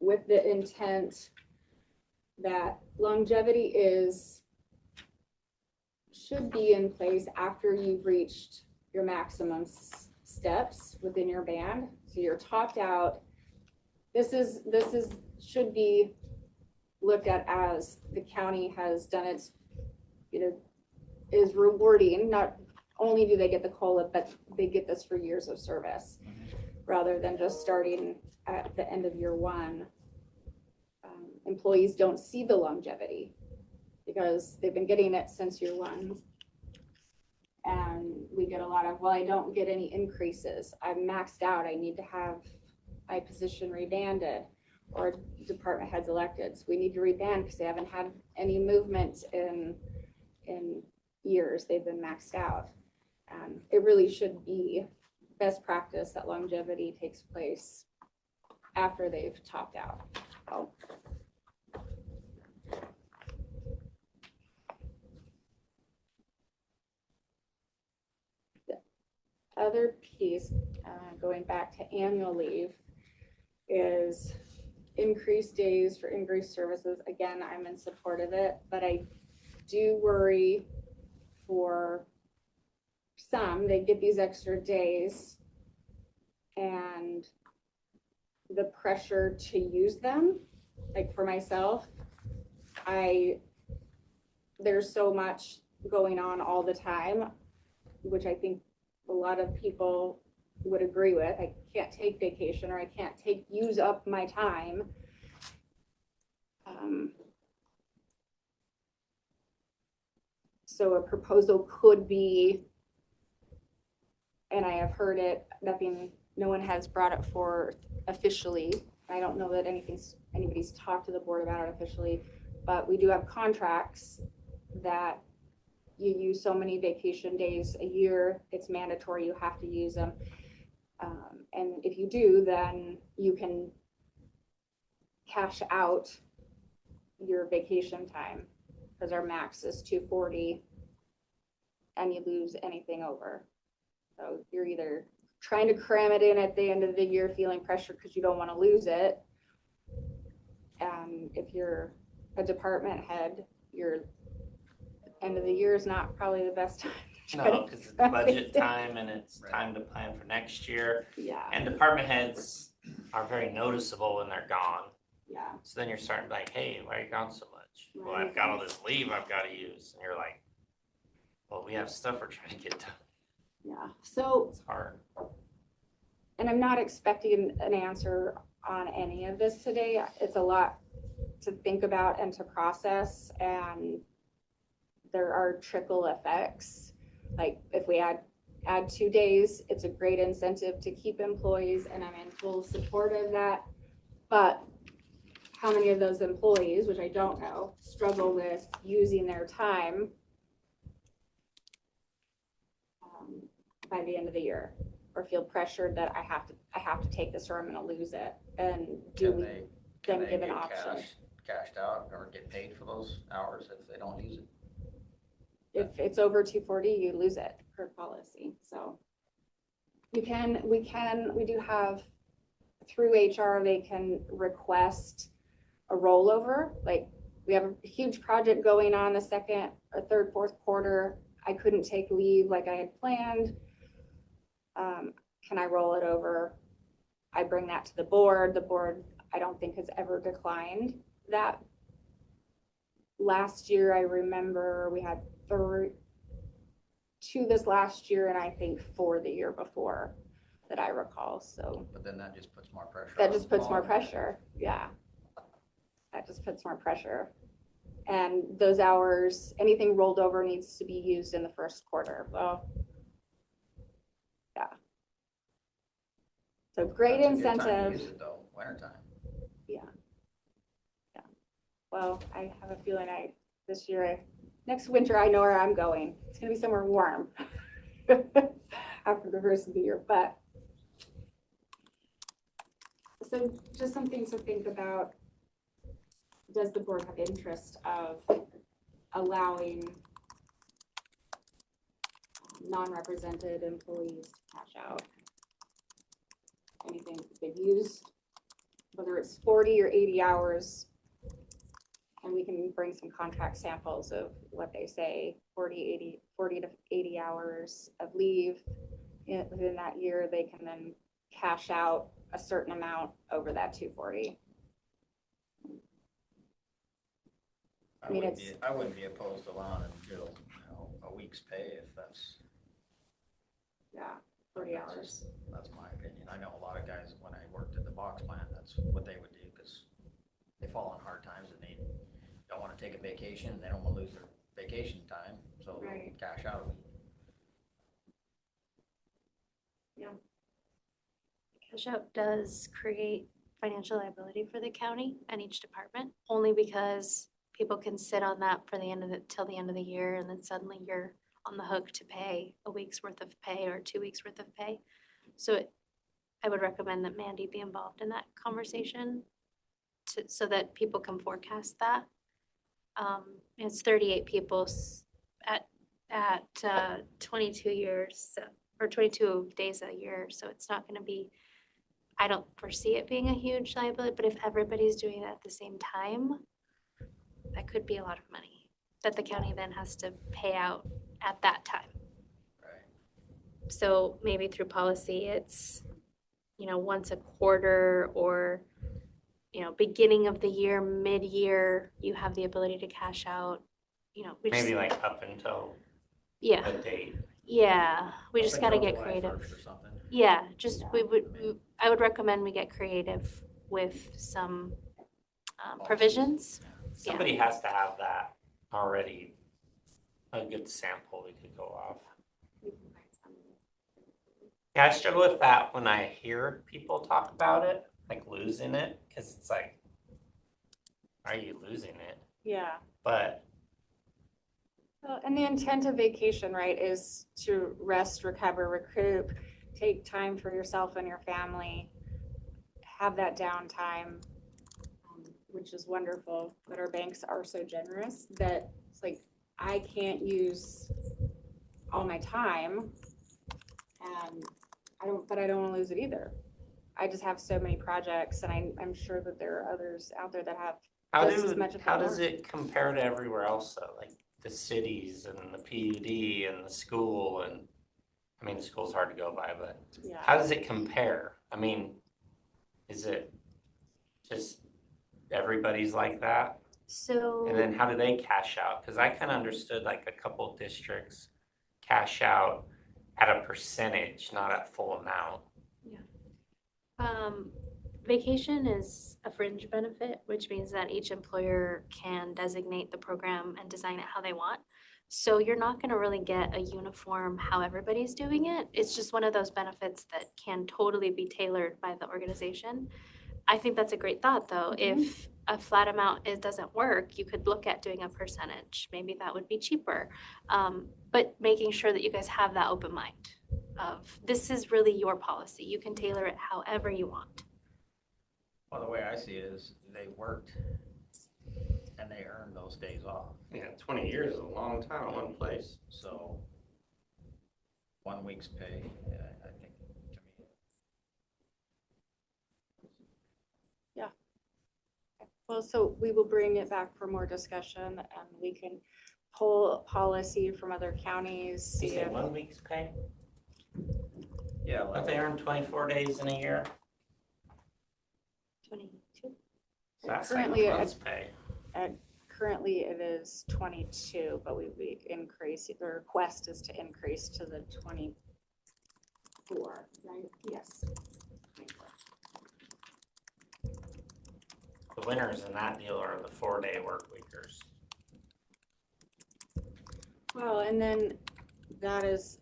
With the intent that longevity should be in place after you've reached your maximum steps within your band. So you're topped out. This should be looked at as the county has done its, is rewarding. Not only do they get the COLA, but they get this for years of service rather than just starting at the end of year 1. Employees don't see the longevity because they've been getting it since year 1. And we get a lot of, well, I don't get any increases. I'm maxed out. I need to have my position rebanded, or department heads elected. So we need to reband because they haven't had any movement in years. They've been maxed out. And it really should be best practice that longevity takes place after they've topped out. So. other piece, going back to annual leave, is increased days for increased services. Again, I'm in support of it, but I do worry for some, they get these extra days and the pressure to use them. Like for myself, there's so much going on all the time, which I think a lot of people would agree with. I can't take vacation, or I can't use up my time. So a proposal could be, and I have heard it, no one has brought it forward officially. I don't know that anybody's talked to the board about it officially, but we do have contracts that you use so many vacation days a year. It's mandatory, you have to use them. And if you do, then you can cash out your vacation time, because our max is 240 and you lose anything over. So you're either trying to cram it in at the end of the year, feeling pressure because you don't want to lose it. If you're a department head, your end of the year is not probably the best time. No, because it's budget time and it's time to plan for next year. Yeah. And department heads are very noticeable when they're gone. Yeah. So then you're starting to be like, hey, why are you gone so much? Well, Right. I've got all this leave I've got to use. And you're like, well, we have stuff we're trying to get done. Yeah. So It's hard. and I'm not expecting an answer on any of this today. It's a lot to think about and to process, and there are trickle effects. Like if we add 2 days, it's a great incentive to keep employees, and I'm in full support of that. But how many of those employees, which I don't know, struggle with using their time by the end of the year, or feel pressured that I have to take this or I'm gonna lose it? And do we then give an option? Cashed out or get paid for those hours if they don't use it? If it's over 240, you lose it per policy. So we do have, through HR, they can request a rollover. Like we have a huge project going on the second or third, fourth quarter. I couldn't take leave like I had planned. Can I roll it over? I bring that to the board. The board, I don't think, has ever declined that. Last year, I remember we had 2 this last year, and I think 4 the year before that I recall. So But then that just puts more pressure. that on just the puts more following. pressure. Yeah. That just puts more pressure. And those hours, anything rolled over needs to be used in the first quarter. Well, yeah. So great That's a good time to incentive. use it though, winter time. Yeah. Yeah. Well, I have a feeling next winter, I know where I'm going. It's gonna be somewhere warm after the first of the year, but. So just some things to think about. Does the board have interest of allowing non-represented employees to cash out anything they've used, whether it's 40 or 80 hours? And we can bring some contract samples of what they say, 40 to 80 hours of leave within that year. They can then cash out a certain amount over that 240. I mean, I wouldn't be opposed to allowing them to do, a week's pay if that's. Yeah, 40 hours. That's my opinion. I know a lot of guys, when I worked at the box plant, that's what they would do, because they fall on hard times and they don't want to take a vacation, and they don't want to lose their vacation time, so they Right. cash out a week. Cash out does create financial liability for the county and each department, only because people can sit on that for till the end of the year, and then suddenly you're on the hook to pay a week's worth of pay or 2 weeks worth of pay. So I would recommend that Mandy be involved in that conversation so that people can forecast that. It's 38 people at 22 years, so or 22 days a year, so it's not gonna be, I don't foresee it being a huge liability, but if everybody's doing it at the same time, that could be a lot of money that the county then has to pay out at that time. Right. So maybe through policy, it's, once a quarter or, beginning of the year, mid-year, you have the ability to cash out, we just, Maybe like up until yeah, a date. yeah, we just gotta Until get July creative. 1st or something. Yeah, just, I would recommend we get creative with some provisions. Somebody has to have that already, a good sample we could go off. Yeah, I struggle with that when I hear people talk about it, like losing it, because it's like, are you losing it? Yeah. But Well, and the intent of vacation, right, is to rest, recover, recoup, take time for yourself and your family, have that downtime, which is wonderful, that our banks are so generous that it's like, I can't use all my time, and I don't want to lose it either. I just have so many projects, and I'm sure that there are others out there that have just as much, if how not does more. it compare to everywhere else though? Like the cities and the PUD and the school and, I mean, the school's hard to go by, but Yeah. how does it compare? I mean, is it just everybody's like that? So. And then how do they cash out? Because I kind of understood like a couple districts cash out at a percentage, not at full amount. Vacation is a fringe benefit, which means that each employer can designate the program and design it how they want. So you're not gonna really get a uniform how everybody's doing it. It's just one of those benefits that can totally be tailored by the organization. I think that's a great thought, though. If a flat amount doesn't work, you could look at doing a percentage. Maybe that would be cheaper. But making sure that you guys have that open mind of, this is really your policy. You can tailor it however you want. Well, the way I see it is they worked and they earned those days off. Yeah, 20 years is a long time in one place. So 1 week's pay, I think, to me. Well, so we will bring it back for more discussion, and we can pull policy from other counties, You see say if, 1 week's pay? Yeah, Don't they earn 24 days in a year? 22. So that's like Currently, a month's pay. currently it is 22, but we increase, the request is to increase to the 24, right? Yes. 24. The winners in that deal are the 4-day work weekers. Well, and then that is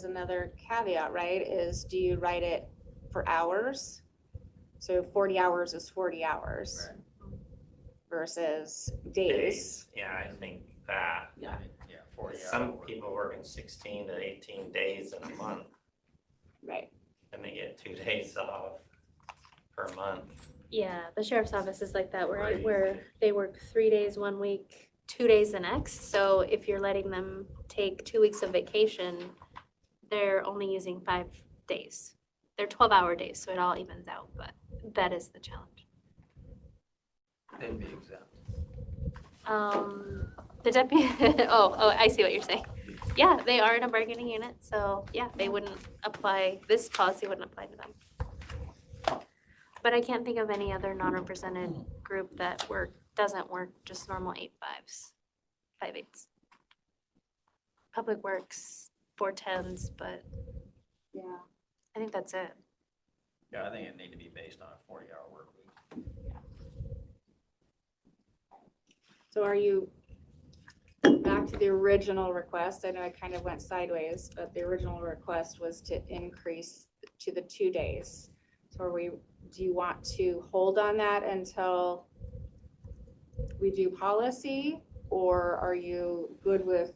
another caveat, right? Is do you write it for hours? So 40 hours is 40 hours. Right. Versus days. Yeah, I think that. Yeah. Yeah, 40 hours. Some people working 16 to 18 days in a month, Right. and they get 2 days off per month. Yeah, the sheriff's office is like that, Crazy. where they work 3 days 1 week, 2 days the next. So if you're letting them take 2 weeks of vacation, they're only using 5 days. They're 12-hour days, so it all evens out, but that is the challenge. They'd be exempt. The deputy, oh, I see what you're saying. Yeah, they are in a bargaining unit, so yeah, they wouldn't apply, this policy wouldn't apply to them. But I can't think of any other non-represented group that doesn't work just normal 8/5s, 5/8s. Public Works, 4/10s, but Yeah. I think that's it. Yeah, I think it'd need to be based on a 40-hour work week. So are you back to the original request? I know I kind of went sideways, but the original request was to increase to the 2 days. So do you want to hold on that until we do policy? Or are you good with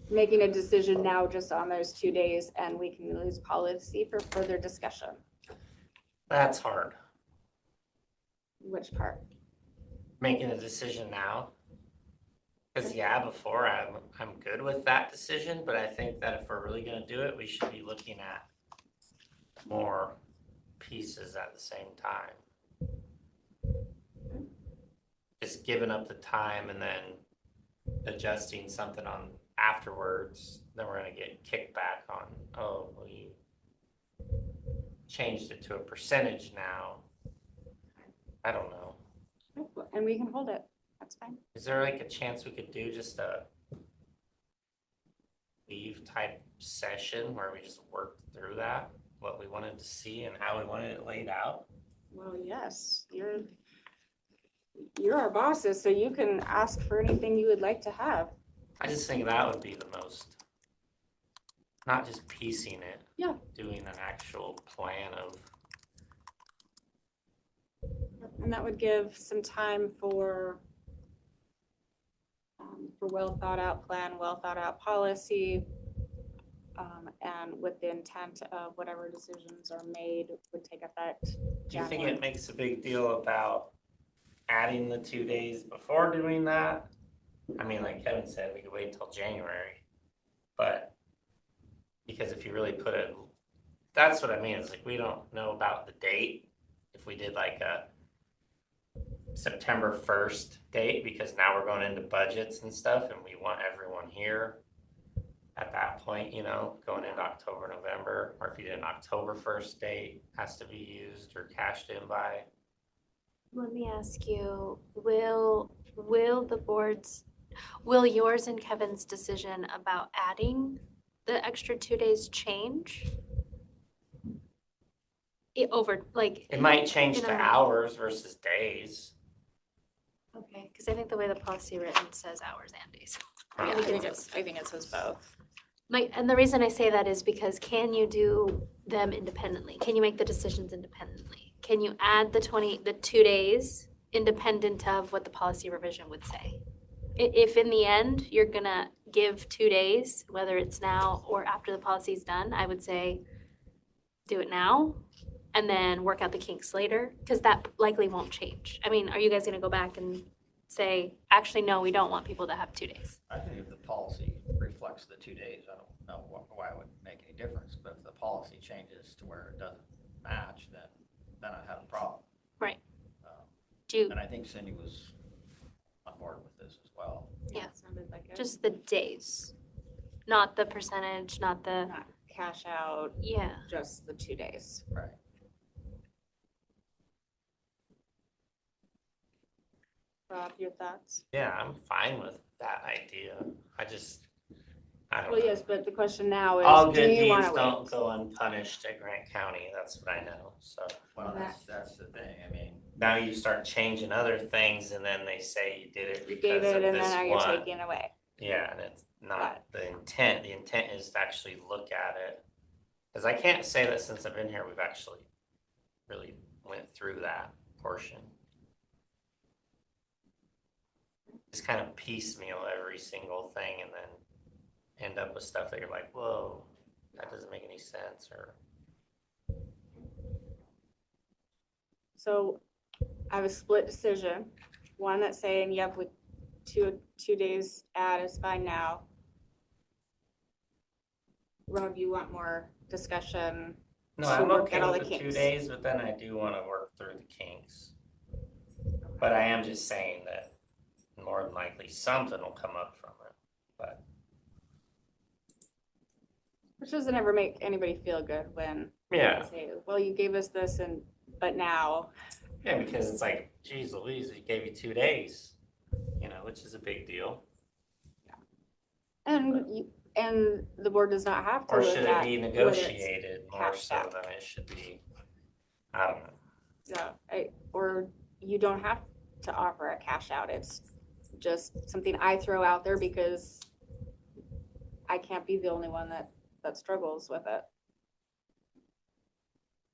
making a decision now just on those 2 days, and we can lose policy for further discussion? That's hard. Which part? Making a decision now. Cause yeah, before I'm good with that decision, but I think that if we're really gonna do it, we should be looking at more pieces at the same time. Just giving up the time and then adjusting something on afterwards, then we're gonna get kickback on, oh, we changed it to a percentage now. I don't know. And we can hold it. That's fine. Is there like a chance we could do just a leave type session where we just worked through that, what we wanted to see and how we wanted it laid out? Well, yes, you're our bosses, so you can ask for anything you would like to have. I just think that would be the most, not just piecing it. Yeah. Doing an actual plan of, And that would give some time for well thought out plan, well thought out policy, and with the intent of whatever decisions are made would take effect. do you think January. it makes a big deal about adding the 2 days before doing that? I mean, like Kevin said, we could wait until January, but because if you really put it, that's what I mean, it's like, we don't know about the date. If we did like a September 1st date, because now we're going into budgets and stuff and we want everyone here at that point, you know, going into October, November, or if you did an October 1st date, has to be used or cashed in by. Let me ask you, will yours and Kevin's decision about adding the extra 2 days change? It might change you to know, hours versus days. Okay, because I think the way the policy written says hours and days. I think it says both. And the reason I say that is because can you do them independently? Can you make the decisions independently? Can you add the 2 days independent of what the policy revision would say? If in the end you're gonna give 2 days, whether it's now or after the policy's done, I would say do it now and then work out the kinks later, because that likely won't change. I mean, are you guys gonna go back and say, actually, no, we don't want people to have 2 days? I think if the policy reflects the 2 days, I don't know why it would make any difference, but if the policy changes to where it doesn't match, then I have a problem. Right. Um, And I think Cindy was on board with this as well. Yeah. Sounded like it. Just the days, not the percentage, not the, Not cash out, yeah. just the 2 days. Right. Rob, your thoughts? Yeah, I'm fine with that idea. I don't Well, know. yes, but the question now All is, do good you want deeds to don't wait? go unpunished at Grant County, that's what I know, so. Well, that's the thing, I mean, Now you start changing other things and then they say you did it You gave because it of and then this now you're one. taking it away. Yeah, and it's not the intent. The intent is to actually look at it. Because I can't say that since I've been here, we've actually really went through that portion. Just kind of piecemeal every single thing and then end up with stuff that you're like, whoa, that doesn't make any sense, or. So I have a split decision. One that's saying, yep, with two days add is fine now. Rob, you want more discussion? No, to I'm work okay out all with the the 2 kinks. days, but then I do want to work through the kinks. But I am just saying that more than likely something will come up from it, but. Which doesn't ever make anybody feel good when Yeah. they say, well, you gave us this but now. Yeah, because it's like, geez Louise, we gave you 2 days, which is a big deal. And the board does not have to Or look should it at be whether it's negotiated more cashed so out. than it should be? I don't know. Yeah, or you don't have to offer a cash out. It's just something I throw out there because I can't be the only one that struggles with it.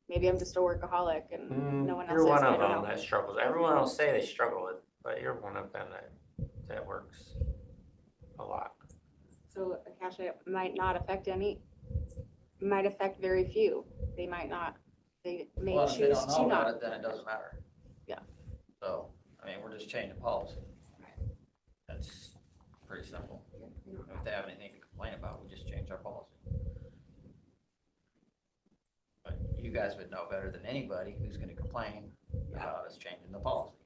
Maybe I'm just a workaholic and no one else You're is. one I of don't them know. that struggles. Everyone else say they struggle with, but you're one of them that works a lot. So a cash out might not affect might affect very few. They might not, they may well, if they choose don't to know about not. it, then it doesn't matter. Yeah. So, I mean, we're just changing policy. That's, pretty simple. If they have anything to complain about, we just change our policy. But you guys would know better than anybody who's gonna complain about us changing the policy.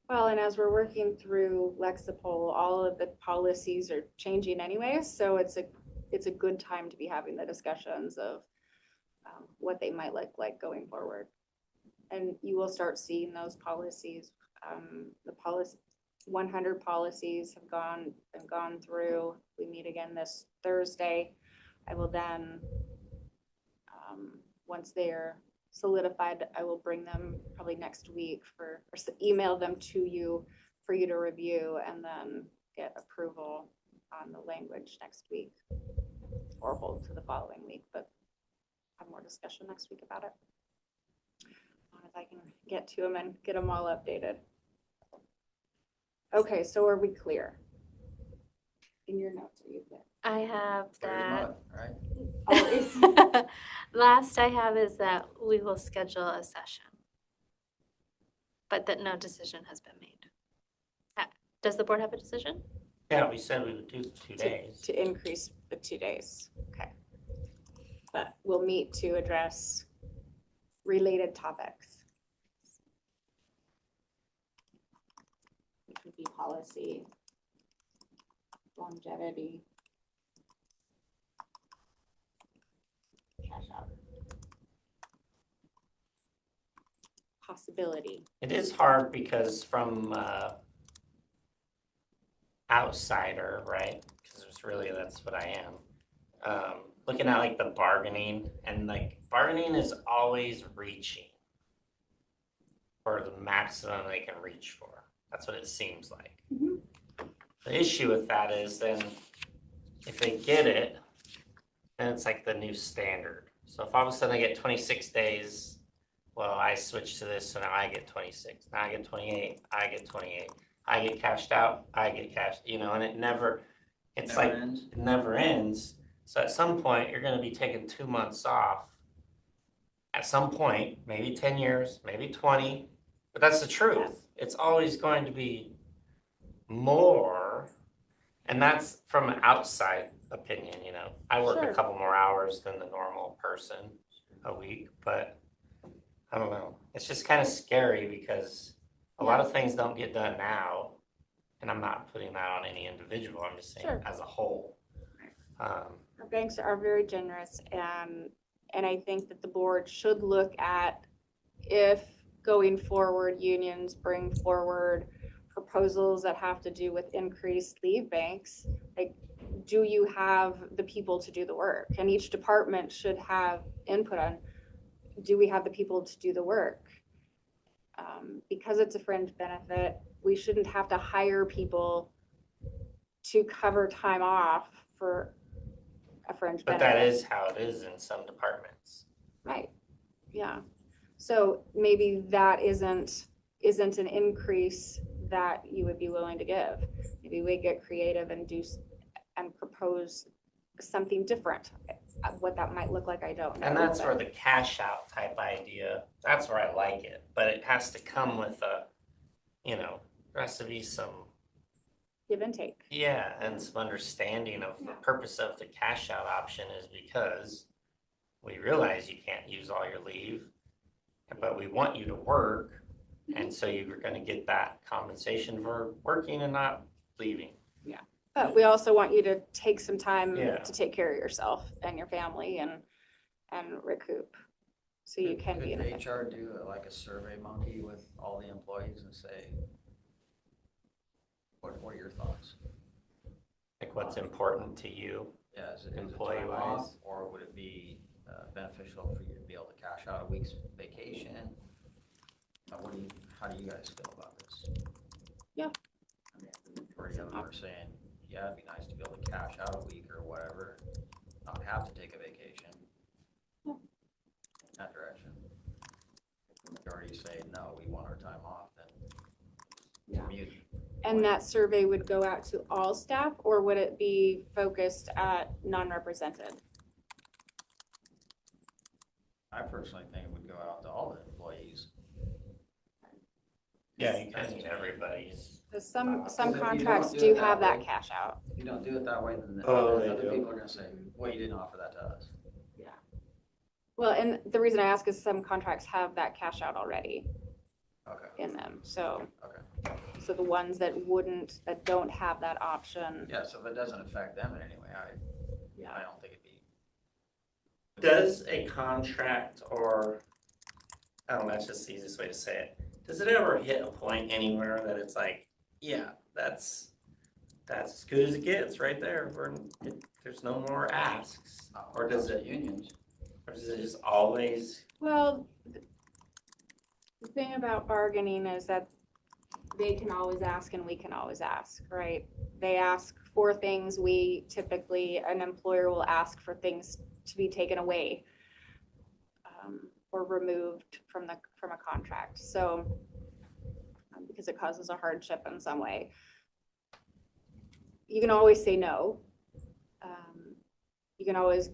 Well, and as we're working through Lexipol, all of the policies are changing anyway, so it's a good time to be having the discussions of what they might look like going forward. And you will start seeing those policies. The 100 policies have been gone through. We meet again this Thursday. I will then, once they're solidified, I will bring them probably next week or email them to you for you to review and then get approval on the language next week or hold to the following week, but have more discussion next week about it. As long as I can get to them and get them all updated. Okay, so are we clear? In your notes, are you clear? I have Clear as that. mud, right? Always. Last I have is that we will schedule a session, but that no decision has been made. Does the board have a decision? Yeah, we said we would do 2 days. To increase the 2 days, okay. But we'll meet to address related topics. It could be policy, longevity, cash out. Possibility. It is hard because from outsider, right? Because it's really, that's what I am. Looking at like the bargaining, and like bargaining is always reaching for the maximum they can reach for. That's what it seems like. Mhm. The issue with that is then if they get it, then it's like the new standard. So if all of a sudden I get 26 days, well, I switch to this, so now I get 26. Now I get 28. I get 28. I get cashed out. I get cashed. And it never. It's Never like ends. it never ends. So at some point, you're going to be taking 2 months off. At some point, maybe 10 years, maybe 20, but that's the truth. It's always going to be more, and that's from an outside opinion. I work Sure. a couple more hours than the normal person a week, but I don't know. It's just kind of scary because a lot of things don't get done now, and I'm not putting that on any individual. I'm just saying Sure. as a whole. Our banks are very generous, and I think that the board should look at if going forward, unions bring forward proposals that have to do with increased leave banks, like, do you have the people to do the work? And each department should have input on, do we have the people to do the work? Because it's a fringe benefit, we shouldn't have to hire people to cover time off for a fringe But benefit. that is how it is in some departments. Right, yeah. So maybe that isn't an increase that you would be willing to give. Maybe we get creative and propose something different. What that might look like, I don't know. And that's but- where the cash out type idea, that's where I like it. But it has to come with there has to be some, Give and take. and some understanding of the purpose of the cash out option is because we realize you can't use all your leave, but we want you to work. And so you're going to get that compensation for working and not leaving. But we also want you to take some time Yeah. to take care of yourself and your family and recoup. So you can be in Could it. HR do like a survey monkey with all the employees and say, what are your thoughts? Like what's important to you. Yeah, is it time Employee-wise? off, or would it be beneficial for you to be able to cash out a week's vacation? How do you guys feel about this? Yeah. I mean, the majority of them are saying, yeah, it'd be nice to be able to cash out a week or whatever, not have to take a vacation. Yeah. In that direction. If the majority say, no, we want our time off, then Yeah. mute. And that survey would go out to all staff, or would it be focused at non-represented? I personally think it would go out to all the employees. Yeah, you kind of need everybody's. 'Cause some Because if you don't contracts do do it that have that way- cash out. If you don't do it that way, then Oh, they other do. people are gonna say, well, you didn't offer that to us. Well, and the reason I ask is some contracts have that cash out already Okay, in them, so. okay. So the ones that that don't have that option. Yeah, so if it doesn't affect them in any way, I don't think it'd be. Does a contract, or, I don't know, that's just the easiest way to say it. Does it ever hit a point anywhere that it's like, yeah, that's as good as it gets right there, there's no more asks? Or does it, Unions. or does it just always, Well, the thing about bargaining is that they can always ask and we can always ask, right? They ask for things, an employer will ask for things to be taken away or removed from a contract. So, because it causes a hardship in some way. You can always say no. You can always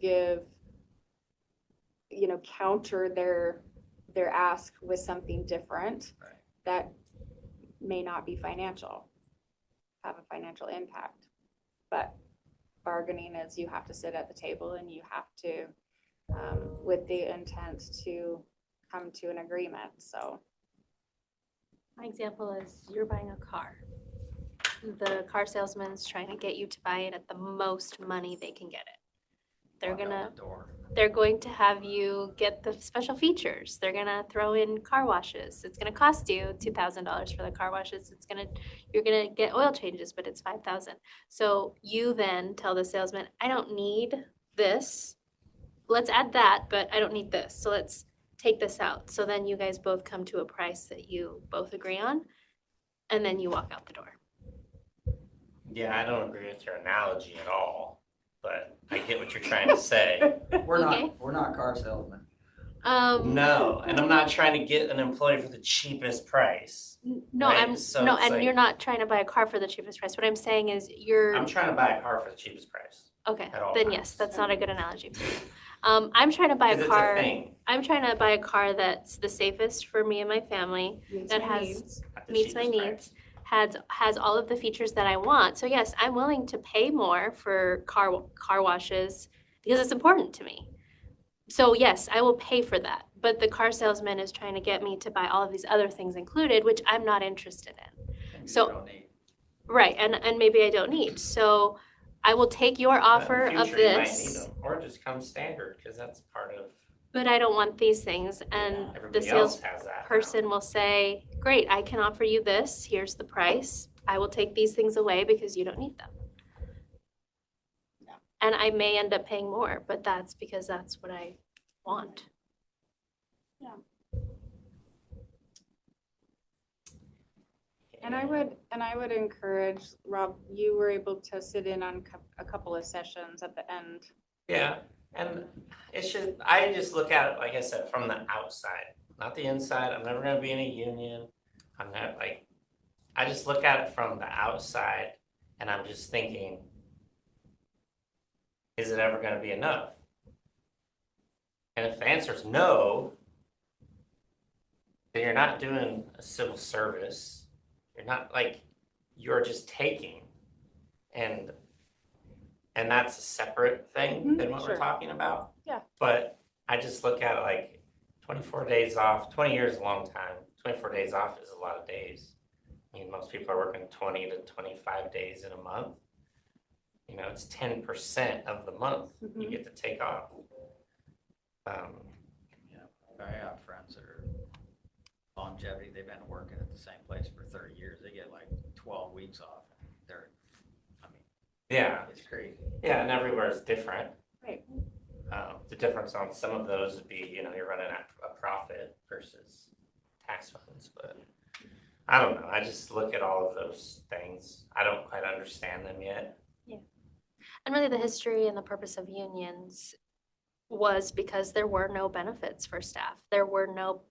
counter their ask with something different. Right. That may not be have a financial impact. But bargaining is you have to sit at the table and you have to, with the intent to come to an agreement, so. My example is you're buying a car. The car salesman's trying to get you to buy it at the most money they can get it. They're going to have you get the special features. They're gonna throw in car washes. It's gonna cost you $2,000 for the car washes. You're gonna get oil changes, but it's $5,000. So you then tell the salesman, I don't need this. Let's add that, but I don't need this. So let's take this out. So then you guys both come to a price that you both agree on, and then you walk out the door. yeah, I don't agree with your analogy at all, but I get what you're trying to say. We're Okay. not car salesmen. No, and I'm not trying to get an employee for the cheapest price. No, Right, so it's and like- you're not trying to buy a car for the cheapest price. What I'm saying is I'm trying to buy a car for the cheapest price. okay, at all then times. yes, that's not a good analogy. I'm trying to buy 'Cause a it's car. thing I'm trying to buy a car that's the safest for me and my family, that at the meets my cheapest needs, price. has all of the features that I want. So yes, I'm willing to pay more for car washes because it's important to me. So yes, I will pay for that. But the car salesman is trying to get me to buy all of these other things included, which I'm not interested in. Maybe So- you don't need. Right, and maybe I don't need. So I will take your offer But in of future, you might this, need them, or just come standard, because that's part of, but I don't want these things. And the everybody sales else has that now. person will say, great, I can offer you this, here's the price. I will take these things away because you don't need them. And I may end up paying more, but that's because that's what I want. And I would encourage, Rob, you were able to sit in on a couple of sessions at the end. Yeah, and I just look at it, like I said, from the outside, not the inside. I'm never gonna be in a union. I'm not I just look at it from the outside and I'm just thinking, is it ever gonna be enough? And if the answer is no, then you're not doing a civil service. You're just taking. And that's a separate thing than what we're Sure. talking about. Yeah. But I just look at it like 24 days off, 20 years is a long time. 24 days off is a lot of days. I mean, most people are working 20 to 25 days in a month. You know, it's 10% of the month you get to take off. I have friends that are longevity, they've been working at the same place for 30 years. They get like 12 weeks off. Yeah, It's crazy. yeah, and everywhere is different. Right. The difference on some of those would be, you're running a profit versus tax funds, but I don't know. I just look at all of those things. I don't quite understand them yet. And really the history and the purpose of unions was because there were no benefits for staff. There were no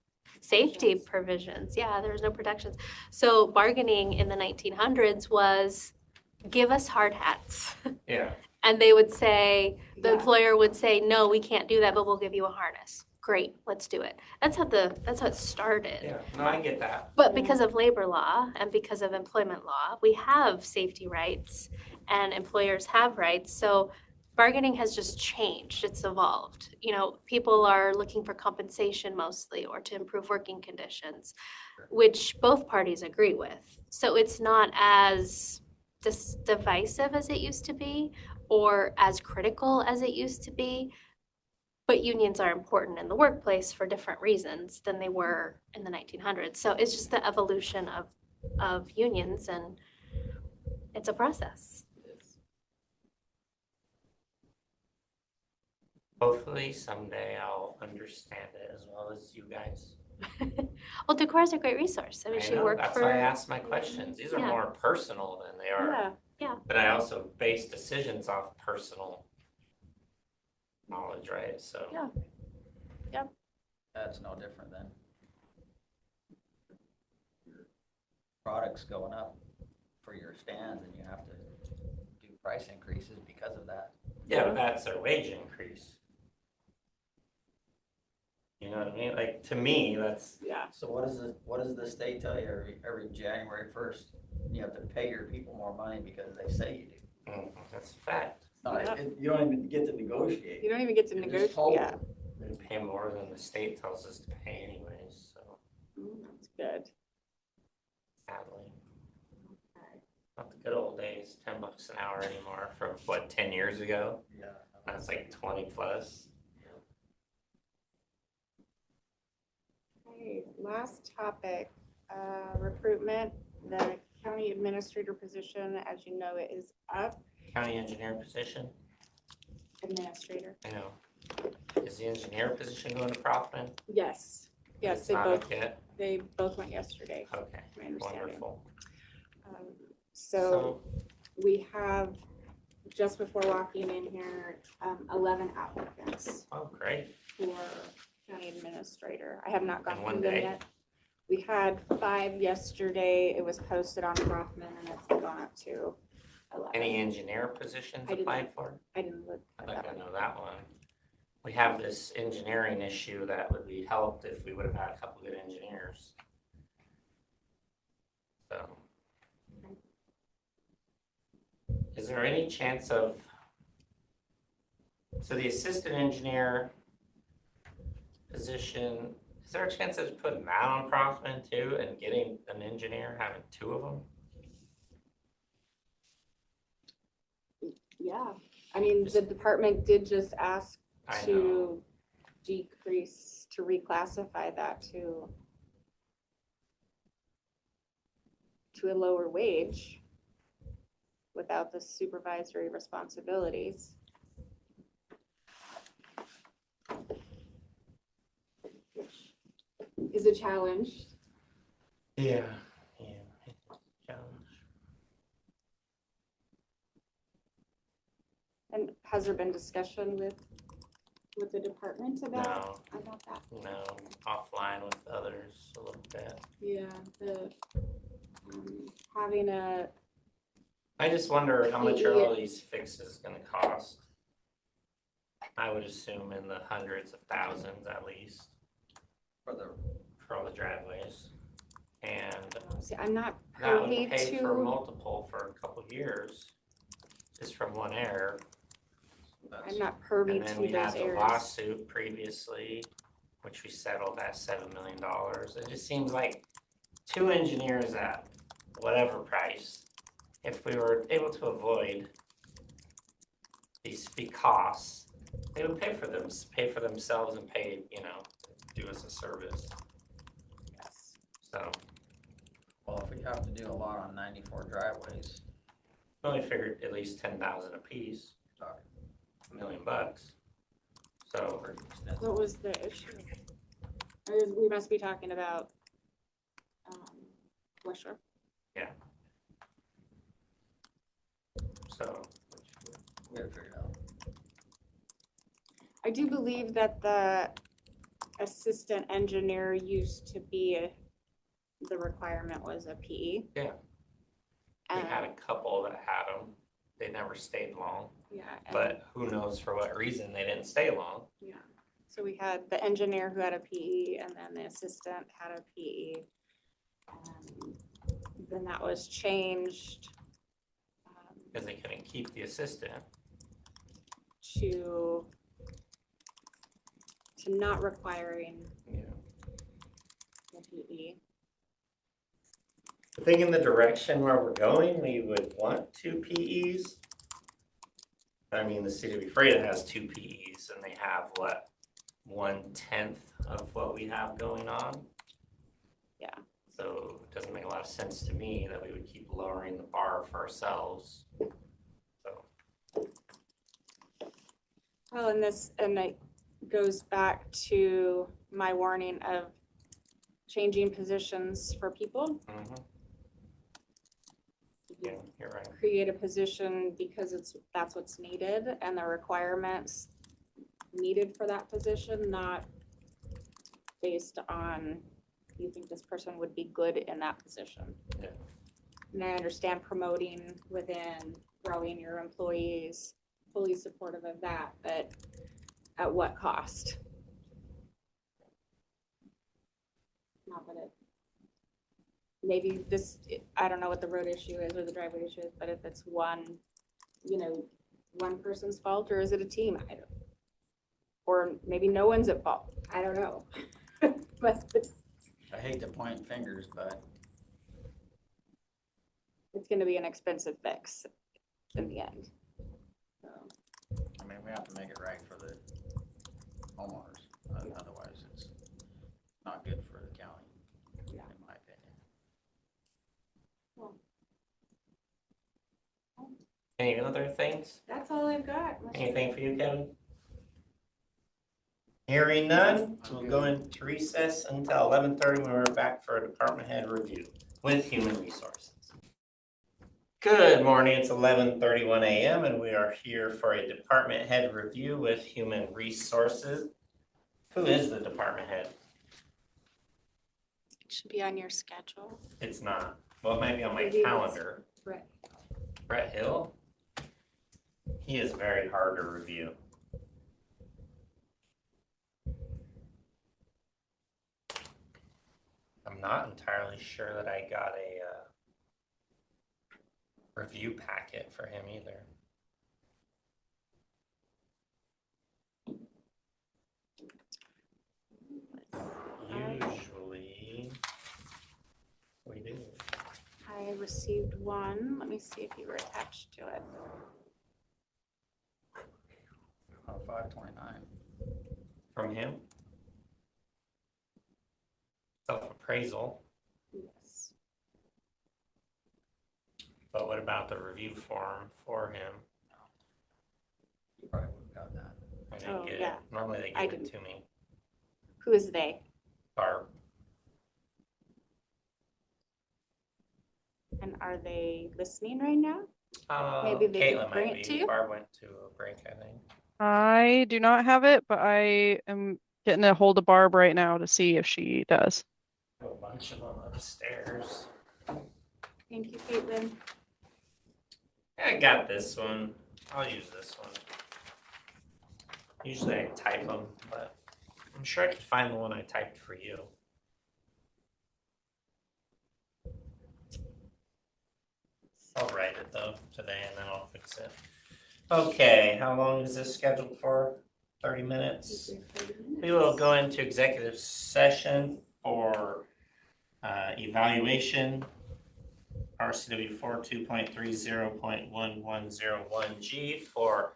safety provisions. Yeah, there was no protections. So bargaining in the 1900s was give us hard hats. Yeah. And they would say, the Yeah. employer would say, no, we can't do that, but we'll give you a harness. great, let's do it. That's how it started. Yeah, no, I get that. But because of labor law and because of employment law, we have safety rights and employers have rights. So bargaining has just changed. It's evolved. You know, people are looking for compensation mostly or to improve working conditions, which both parties agree with. So it's not as divisive as it used to be or as critical as it used to be. But unions are important in the workplace for different reasons than they were in the 1900s. So it's just the evolution of unions, and it's a process. Hopefully someday I'll understand it as well as you guys. Well, Decor is a great resource. I mean, she worked That's for. why I asked my questions. These are Yeah. more personal than they are. Yeah. But I also base decisions off personal knowledge, right? So. Yeah. That's no different than your products going up for your stands and you have to do price increases because of that. Yeah, but that's their wage increase. You know what I mean? Like, to me, that's. Yeah. So what does the state tell you every January 1st? You have to pay your people more money because they say you do. That's a fact. You don't even get to negotiate. You don't even get to You're just negotiate. told. Yeah. We pay more than the state tells us to pay anyways, so That's good. sadly. Not the good old days, $10 an hour anymore from what, 10 years ago? Yeah. That's like 20 plus. Okay, last topic, recruitment. The county administrator position, as you know, it is up. County engineer position, Administrator. I know. Is the engineer position going to Profiton? Yes. Yes, It's they not both, up yet? they both went yesterday, Okay, my understanding. wonderful. So we have, just before walking in here, 11 applicants Oh, great. for county administrator. I have not In gone one through them day? yet. We had 5 yesterday. It was posted on Kaufman and it's gone up to 11. Any engineer positions I didn't- applied for? I didn't look I at think that I one. know that one. We have this engineering issue that would be helped if we would have had a couple good engineers. So. Is there any chance of, so the assistant engineer position, is there a chance of putting that on Profiton too and getting an engineer, having 2 of them? Yeah, I mean, the department did just ask I know. to decrease, to reclassify that to a lower wage without the supervisory responsibilities. Which is a challenge. Yeah, challenge. And has there been discussion with the department about No, that? no, offline with others a little bit. Yeah, having a, I just wonder how much are all these fixes gonna cost? I would assume in the hundreds of thousands at least for all the driveways. And see, I'm not that would privy pay for to, multiple for a couple of years, just from one error. I'm not privy And then to we had those the areas. lawsuit previously, which we settled at $7 million. It just seems like 2 engineers at whatever price, if we were able to avoid these big costs, they would pay for themselves and pay, do us a service. Yes. So, Well, if we have to do a lot on 94 driveways, I only figured at least 10,000 a piece, $1 million. So, pretty extensive. What was the issue? We must be talking about, West Shore. so We gotta figure it out. I do believe that the assistant engineer used to be, the requirement was a PE. Yeah. we had a couple that had them. They never stayed long, Yeah. but who knows for what reason they didn't stay long. Yeah. So we had the engineer who had a PE and then the assistant had a PE. Then that was changed Because they couldn't keep the assistant. to not requiring Yeah. the PE. I think in the direction where we're going, we would want 2 PEs. I mean, the city of Ephrata has 2 PEs and they have what, 1/10 of what we have going on? Yeah. So it doesn't make a lot of sense to me that we would keep lowering the bar for ourselves. So, Well, and it goes back to my warning of changing positions for people. yeah, you're right. Create a position because that's what's needed and the requirements needed for that position, not based on you think this person would be good in that position. Yeah. And I understand promoting within, growing your employees, fully supportive of that, but at what cost? Not that it, maybe this, I don't know what the road issue is or the driveway issue is, but if it's one person's fault, or is it a team? I don't, or maybe no one's at fault. I don't know. But I hate to point fingers, but it's gonna be an expensive fix in the end. So, I mean, we have to make it right for the homeowners. Otherwise, it's not good for the county, Yeah. in my opinion. Any other things? That's all I've got. Anything for you, Kevin? Hearing none, we'll go into recess until 11:30 when we're back for a department head review with Human Resources. Good morning, it's 11:31 a.m. and we are here for a department head review with Human Resources. Who is the department head? It should be on your schedule. It's not. Well, it might be on my Maybe it's calendar. Brett. Brett Hill? He is very hard to review. I'm not entirely sure that I got a review packet for him either. Usually we do. I received one. Let me see if you were attached to it. 529. From him? Self-appraisal, Yes. but what about the review form for him? You probably would have gotten that. I didn't Oh, get yeah. it. Normally they I give it didn't. to me. Who is they? Barb. And are they listening right now? Maybe they could Caitlin bring might it to be. you? Barb went to a break, I think. I do not have it, but I am getting a hold of Barb right now to see if she does. A bunch of them upstairs. Thank you, Caitlin. I got this one. I'll use this one. Usually I type them, but I'm sure I could find the one I typed for you. I'll write it though today and then I'll fix it. Okay, how long is this scheduled for? 30 minutes? We will go into executive session for evaluation, RCW 42.30.1101G for,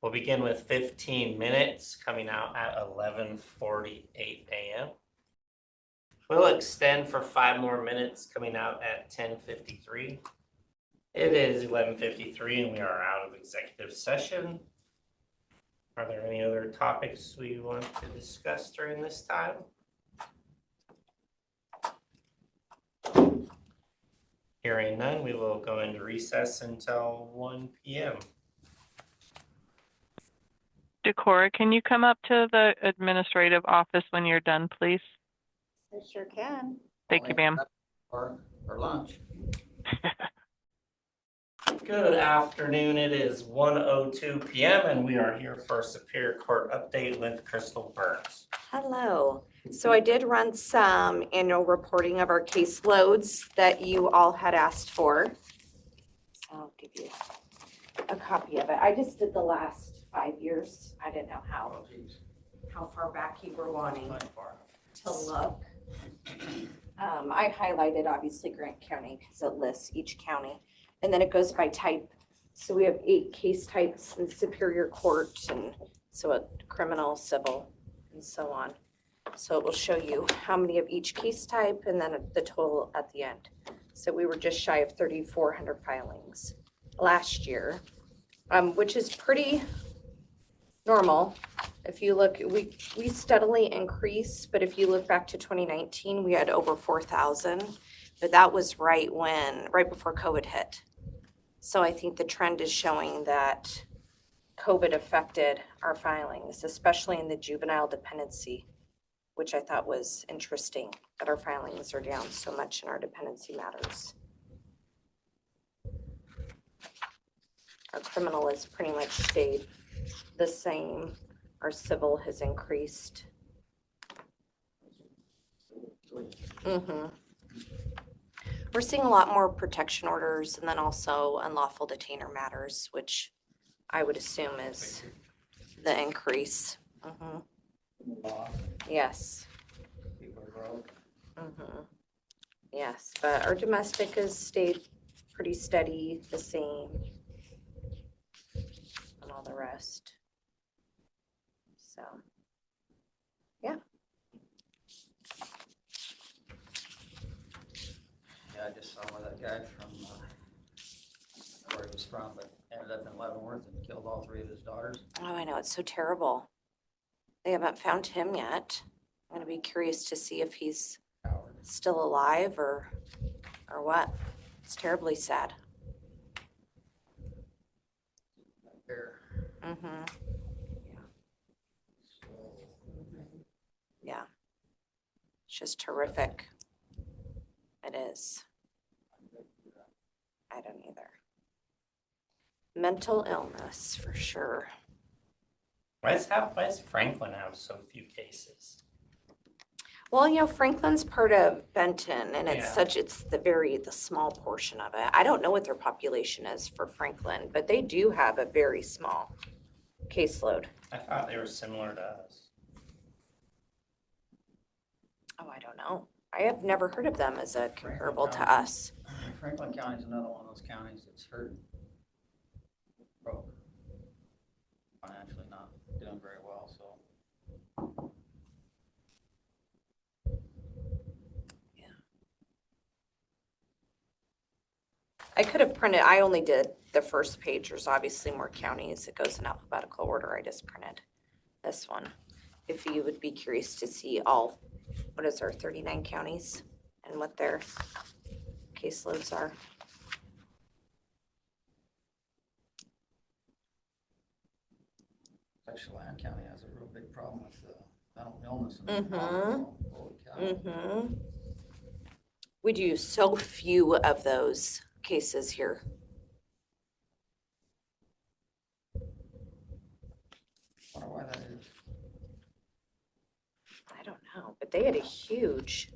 we'll begin with 15 minutes coming out at 11:48 a.m. We'll extend for 5 more minutes coming out at 10:53. It is 11:53 and we are out of executive session. Are there any other topics we want to discuss during this time? Hearing none, we will go into recess until 1 p.m. Decorah, can you come up to the administrative office when you're done, please? I sure can. Thank you, ma'am. Or lunch. Good afternoon. It is 1:02 p.m. and we are here for Superior Court update with Crystal Burns. Hello. So I did run some annual reporting of our caseloads that you all had asked for. I'll give you a copy of it. I just did the last 5 years. I didn't know how far back you were wanting to look. I highlighted obviously Grant County because it lists each county, and then it goes by type. So we have 8 case types in Superior Court, and so a criminal, civil, and so on. So it will show you how many of each case type and then the total at the end. So we were just shy of 3,400 filings last year, which is pretty normal. If you look, we steadily increase, but if you look back to 2019, we had over 4,000, but that was right before COVID hit. So I think the trend is showing that COVID affected our filings, especially in the juvenile dependency, which I thought was interesting that our filings are down so much in our dependency matters. Our criminal has pretty much stayed the same. Our civil has increased. We're seeing a lot more protection orders and then also unlawful detainer matters, which I would assume is the increase. Yes. Yes, but our domestic has stayed pretty steady, the same, and all the rest. So, yeah. Yeah, I just saw where that guy from, where he was from, but ended up in Leavenworth and killed all 3 of his daughters. Oh, I know, it's so terrible. They haven't found him yet. I'm gonna be curious to see if he's still alive or what. It's terribly sad. Yeah. It's just terrific. It is. I don't either. Mental illness, for sure. Why does Franklin have so few cases? Well, Franklin's part of Benton, and it's Yeah. it's the small portion of it. I don't know what their population is for Franklin, but they do have a very small caseload. I thought they were similar to us. Oh, I don't know. I have never heard of them as a comparable to County. us. Franklin County is another one of those counties that's hurting. Broke. Financially not doing very well, so. I could have printed, I only did the first page. There's obviously more counties. It goes in alphabetical order. I just printed this one. If you would be curious to see all, 39 counties and what their caseloads are. Actually, Chelan County has a real big problem with mental illness. Holy cow. We do so few of those cases here. I wonder why that is. I don't know, but they had a huge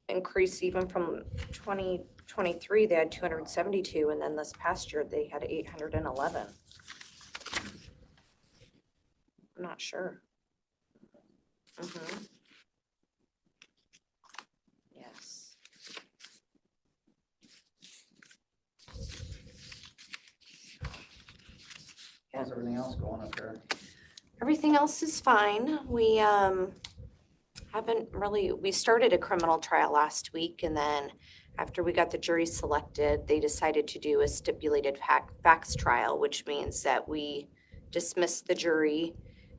increase even from 2023. They had 272, and then this past year they had 811. I'm not sure. Yes. How's everything else going up there? Everything else is fine. We we started a criminal trial last week, and then after we got the jury selected, they decided to do a stipulated facts trial, which means that we dismissed the jury,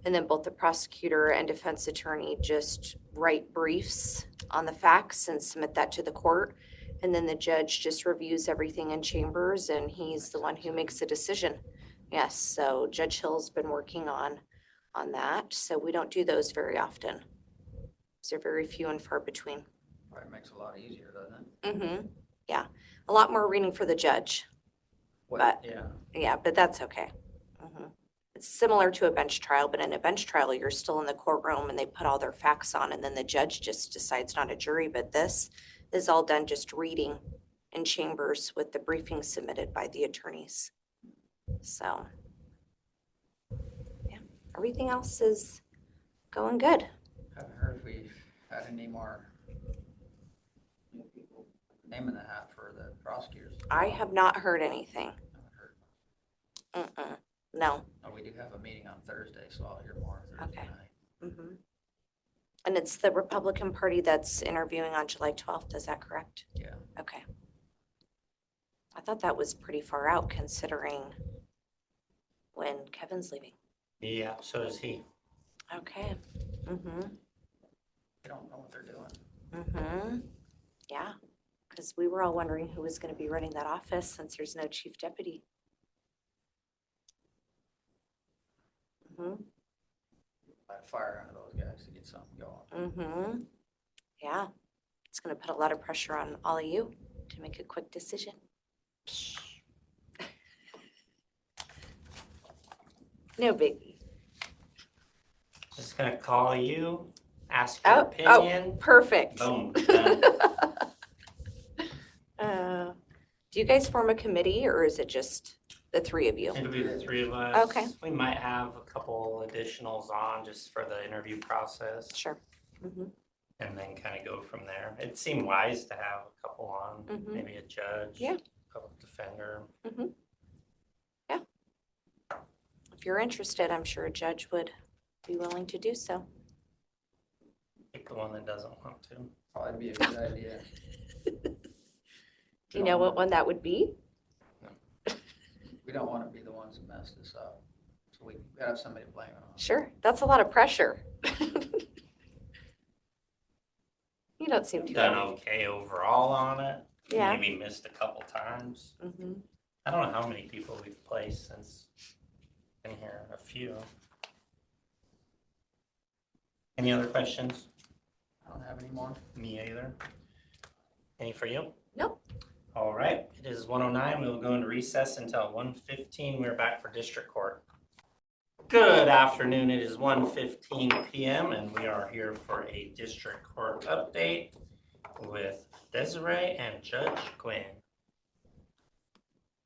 and then both the prosecutor and defense attorney just write briefs on the facts and submit that to the court. And then the judge just reviews everything in chambers, and he's the one who makes a decision. Yes, so Judge Hill's been working on that. So we don't do those very often. They're very few and far between. Probably makes it a lot easier, doesn't it? Yeah, a lot more reading for the judge. But- Yeah, Yeah, but that's okay. Mhm. It's similar to a bench trial, but in a bench trial, you're still in the courtroom and they put all their facts on and then the judge just decides, not a jury, but this is all done just reading in chambers with the briefing submitted by the attorneys. So, yeah, everything else is going good. haven't heard if we've had any more people name in the hat for the prosecutors. I have not heard anything. Haven't heard. Mm-mm, no. Oh, we do have a meeting on Thursday, so I'll hear more Thursday Okay. night. Mm-hmm. And it's the Republican Party that's interviewing on July 12th, is that correct? Yeah. Okay. I thought that was pretty far out considering when Kevin's leaving. Yeah, so does he. Okay. Mm-hmm. They don't know what they're doing. Mm-hmm. Yeah, because we were all wondering who was going to be running that office since there's no chief deputy. Mm-hmm. Light fire under those guys to get something going. Mm-hmm. Yeah, it's going to put a lot of pressure on all of you to make a quick decision. No biggie. Just gonna call you, ask your opinion. Perfect. Boom, done. Do you guys form a committee or is it just the three of you? It'll be the three of us. Okay. We might have a couple additionals on just for the interview process Sure. Mm-hmm. and then kind of go from there. It seemed wise to have a couple on, Mhm. maybe a judge, Yeah. public defender. Yeah. If you're interested, I'm sure a judge would be willing to do so. Pick the one that doesn't want to. Probably be a good idea. Do you know what one that would be? We don't want to be the ones that mess this up. So we gotta have somebody to blame it on. Sure, that's a lot of pressure. You don't seem too Done bad. okay overall on it. Yeah. Maybe missed a couple times. Mm-hmm. I don't know how many people we've placed since been here, a few. Any other questions? I don't have any more. Me either. Any for you? Nope. All right, it is 1:09. We will go into recess until 1:15. We're back for district court. Good afternoon. It is 1:15 p.m. and we are here for a district court update with Desiree and Judge Quinn.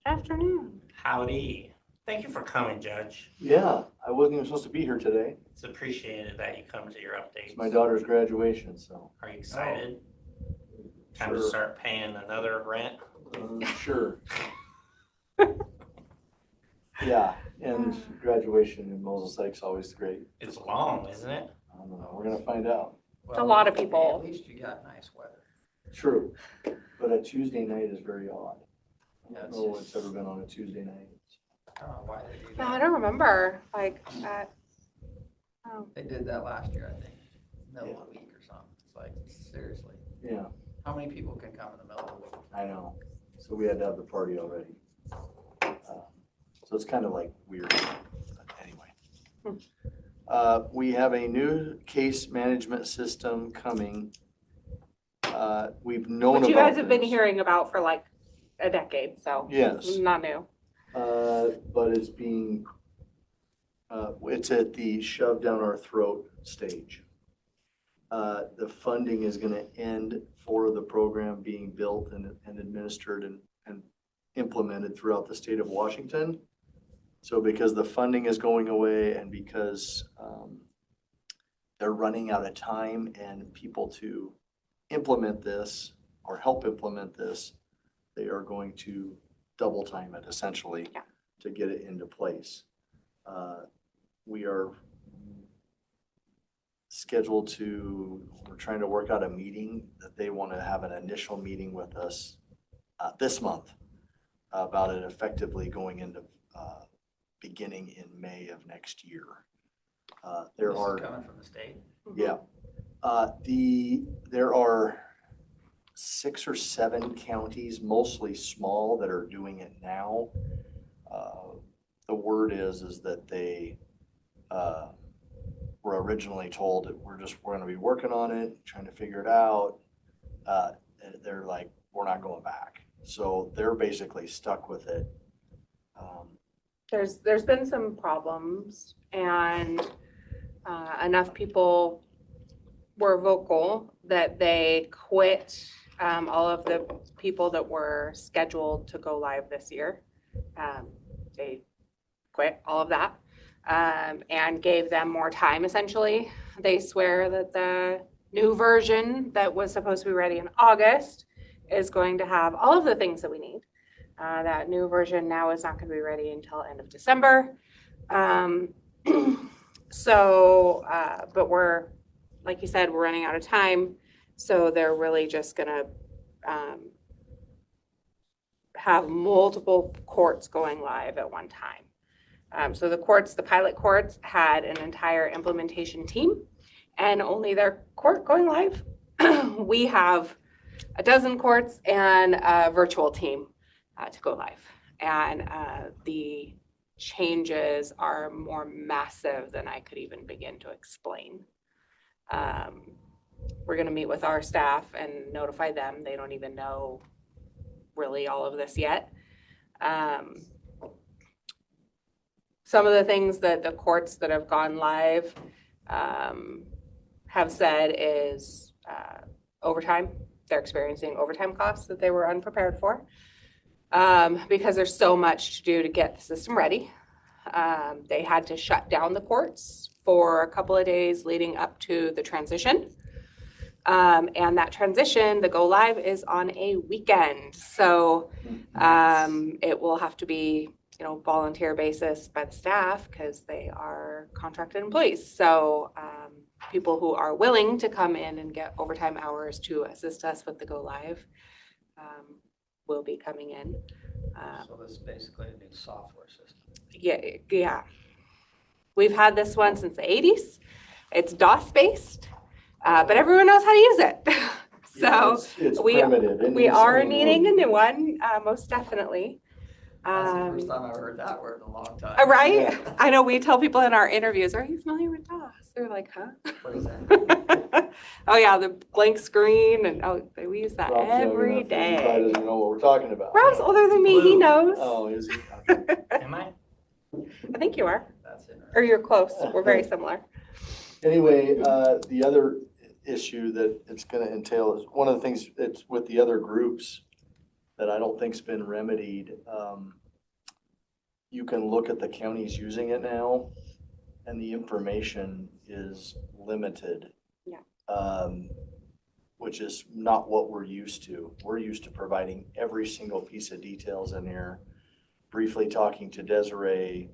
Afternoon. Howdy. Thank you for coming, Judge. Yeah, I wasn't even supposed to be here today. It's appreciated that you come to your updates. It's my daughter's graduation, so. Are you excited? Time to Sure. start paying another rent? Sure. Yeah, and graduation in Moses Lake's always great. It's long, isn't it? I don't know, we're gonna find out. It's a lot of people. At least you got nice weather. True, but a Tuesday night is very odd. I Yeah, don't it's know just- it's ever been on a Tuesday night. I don't know why they do Yeah, I that. don't remember, like, oh, They did that last year, I think, middle of the week or something. It's like, seriously, Yeah, how many people can come in the middle of the week? I know. So we had to have the party already. So it's kind of like weird, but anyway. We have a new case management system coming. We've known about which you guys have been this. hearing about for like a decade, so. Yes. Not new. But it's being, it's at the shove down our throat stage. The funding is gonna end for the program being built and administered and implemented throughout the state of Washington. So because the funding is going away and because they're running out of time and people to implement this or help implement this, they are going to double time it essentially to get it into place. We are scheduled to, we're trying to work out a meeting that they want to have an initial meeting with us this month about it effectively going into beginning in May of next year. There This is are, coming from the state. yeah. There are 6 or 7 counties, mostly small, that are doing it now. The word is that they were originally told that we're gonna be working on it, trying to figure it out. They're like, we're not going back. So they're basically stuck with it There's been some problems, and enough people were vocal that they quit all of the people that were scheduled to go live this year. They quit all of that and gave them more time, essentially. They swear that the new version that was supposed to be ready in August is going to have all of the things that we need. That new version now is not going to be ready until end of December. But we're, like you said, we're running out of time. So they're really just going to have multiple courts going live at one time. So the pilot courts had an entire implementation team and only their court going live. We have a dozen courts and a virtual team to go live. And the changes are more massive than I could even begin to explain. We're going to meet with our staff and notify them. They don't even know really all of this yet. Some of the things that the courts that have gone live have said is overtime. They're experiencing overtime costs that they were unprepared for because there's so much to do to get the system ready. They had to shut down the courts for a couple of days leading up to the transition. And that transition, the go live, is on a weekend. So it will have to be, volunteer basis by the staff because they are contracted employees. So people who are willing to come in and get overtime hours to assist us with the go live will be coming in. So this is basically a new software system. Yeah. We've had this one since the 80s. It's DOS based, but everyone knows how to use it. So It's we primitive. It we needs are something needing more. a new one, most definitely. That's the first time I've heard that word in a long time. Right? Yeah. I know we tell people in our interviews, are you familiar with DOS? They're like, huh? What is that? Oh yeah, the blank screen, and we use that Rob's young every enough that He probably day. doesn't know what we're talking about. Rob's older than me, he knows. Oh, is he? Am I? I think you are, That's interesting. or you're close. We're very similar. Anyway, the other issue that it's gonna entail is, one of the things that's with the other groups that I don't think's been remedied. You can look at the counties using it now, and the information is limited. Yeah. Which is not what we're used to. We're used to providing every single piece of details in here. Briefly talking to Desiree,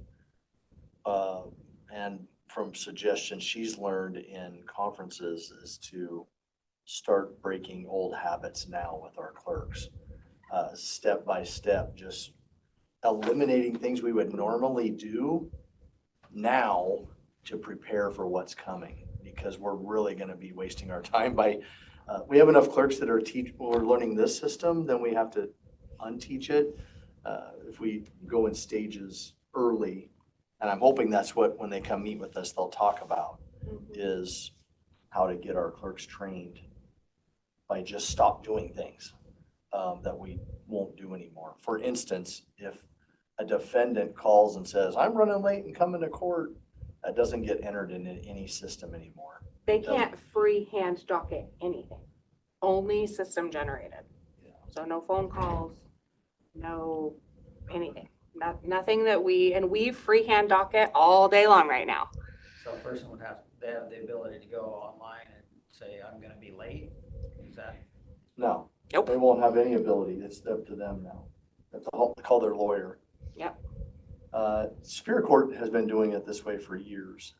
and from suggestions she's learned in conferences, is to start breaking old habits now with our clerks. Step by step, just eliminating things we would normally do now to prepare for what's coming, because we're really going to be wasting our time by, we have enough clerks that are learning this system, then we have to unteach it. If we go in stages early, and I'm hoping that's what, when they come meet with us, they'll talk about, is how to get our clerks trained by just stop doing things that we won't do anymore. For instance, if a defendant calls and says, I'm running late and coming to court, that doesn't get entered in any system anymore. They can't freehand docket anything, only system generated. Yeah. So no phone calls, no anything, nothing that we freehand docket all day long right now. So a person would they have the ability to go online and say, I'm gonna be late? Is that? No. Nope. They won't have any ability. It's up to them now. They have to call their lawyer. Yep. Superior Court has been doing it this way for years.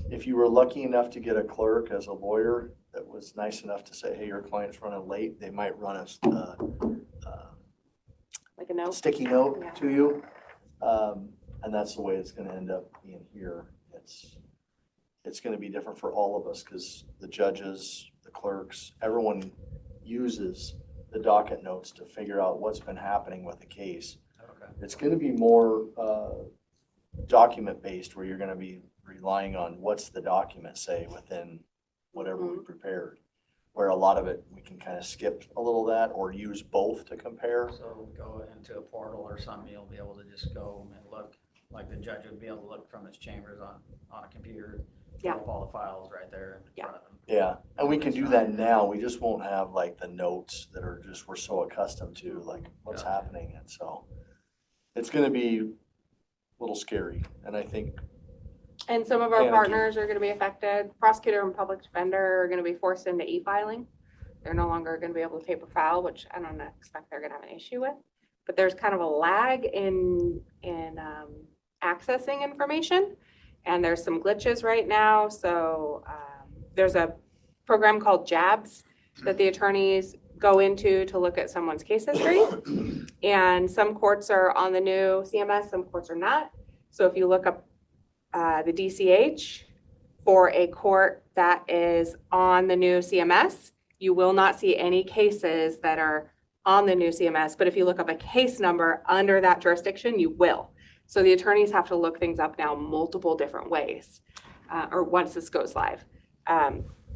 If you were lucky enough to get a clerk as a lawyer that was nice enough to say, hey, your client's running late, they might run Like a note. sticky note Yeah. to you. And that's the way it's going to end up being here. It's going to be different for all of us, because the judges, the clerks, everyone uses the docket notes to figure out what's been happening with the case. Okay. It's going to be more document based, where you're going to be relying on what's the document say within whatever we prepared. where a lot of it, we can kind of skip a little of that or use both to compare. So go into a portal or something, you'll be able to just go and look, like the judge would be able to look from his chambers on a computer. Pull Yeah. up all the files right there in front of him. Yeah, and we can do that now. We just won't have like the notes that are just, we're so accustomed to, like what's happening. And so it's gonna be a little scary. And I think, And some of our Panicky. partners are gonna be affected. Prosecutor and public defender are gonna be forced into e-filing. They're no longer gonna be able to paper file, which I don't expect they're gonna have an issue with. But there's kind of a lag in accessing information. And there's some glitches right now. So there's a program called JABS that the attorneys go into to look at someone's case history. And some courts are on the new CMS, some courts are not. So if you look up the DCH for a court that is on the new CMS, you will not see any cases that are on the new CMS. But if you look up a case number under that jurisdiction, you will. So the attorneys have to look things up now multiple different ways, or once this goes live.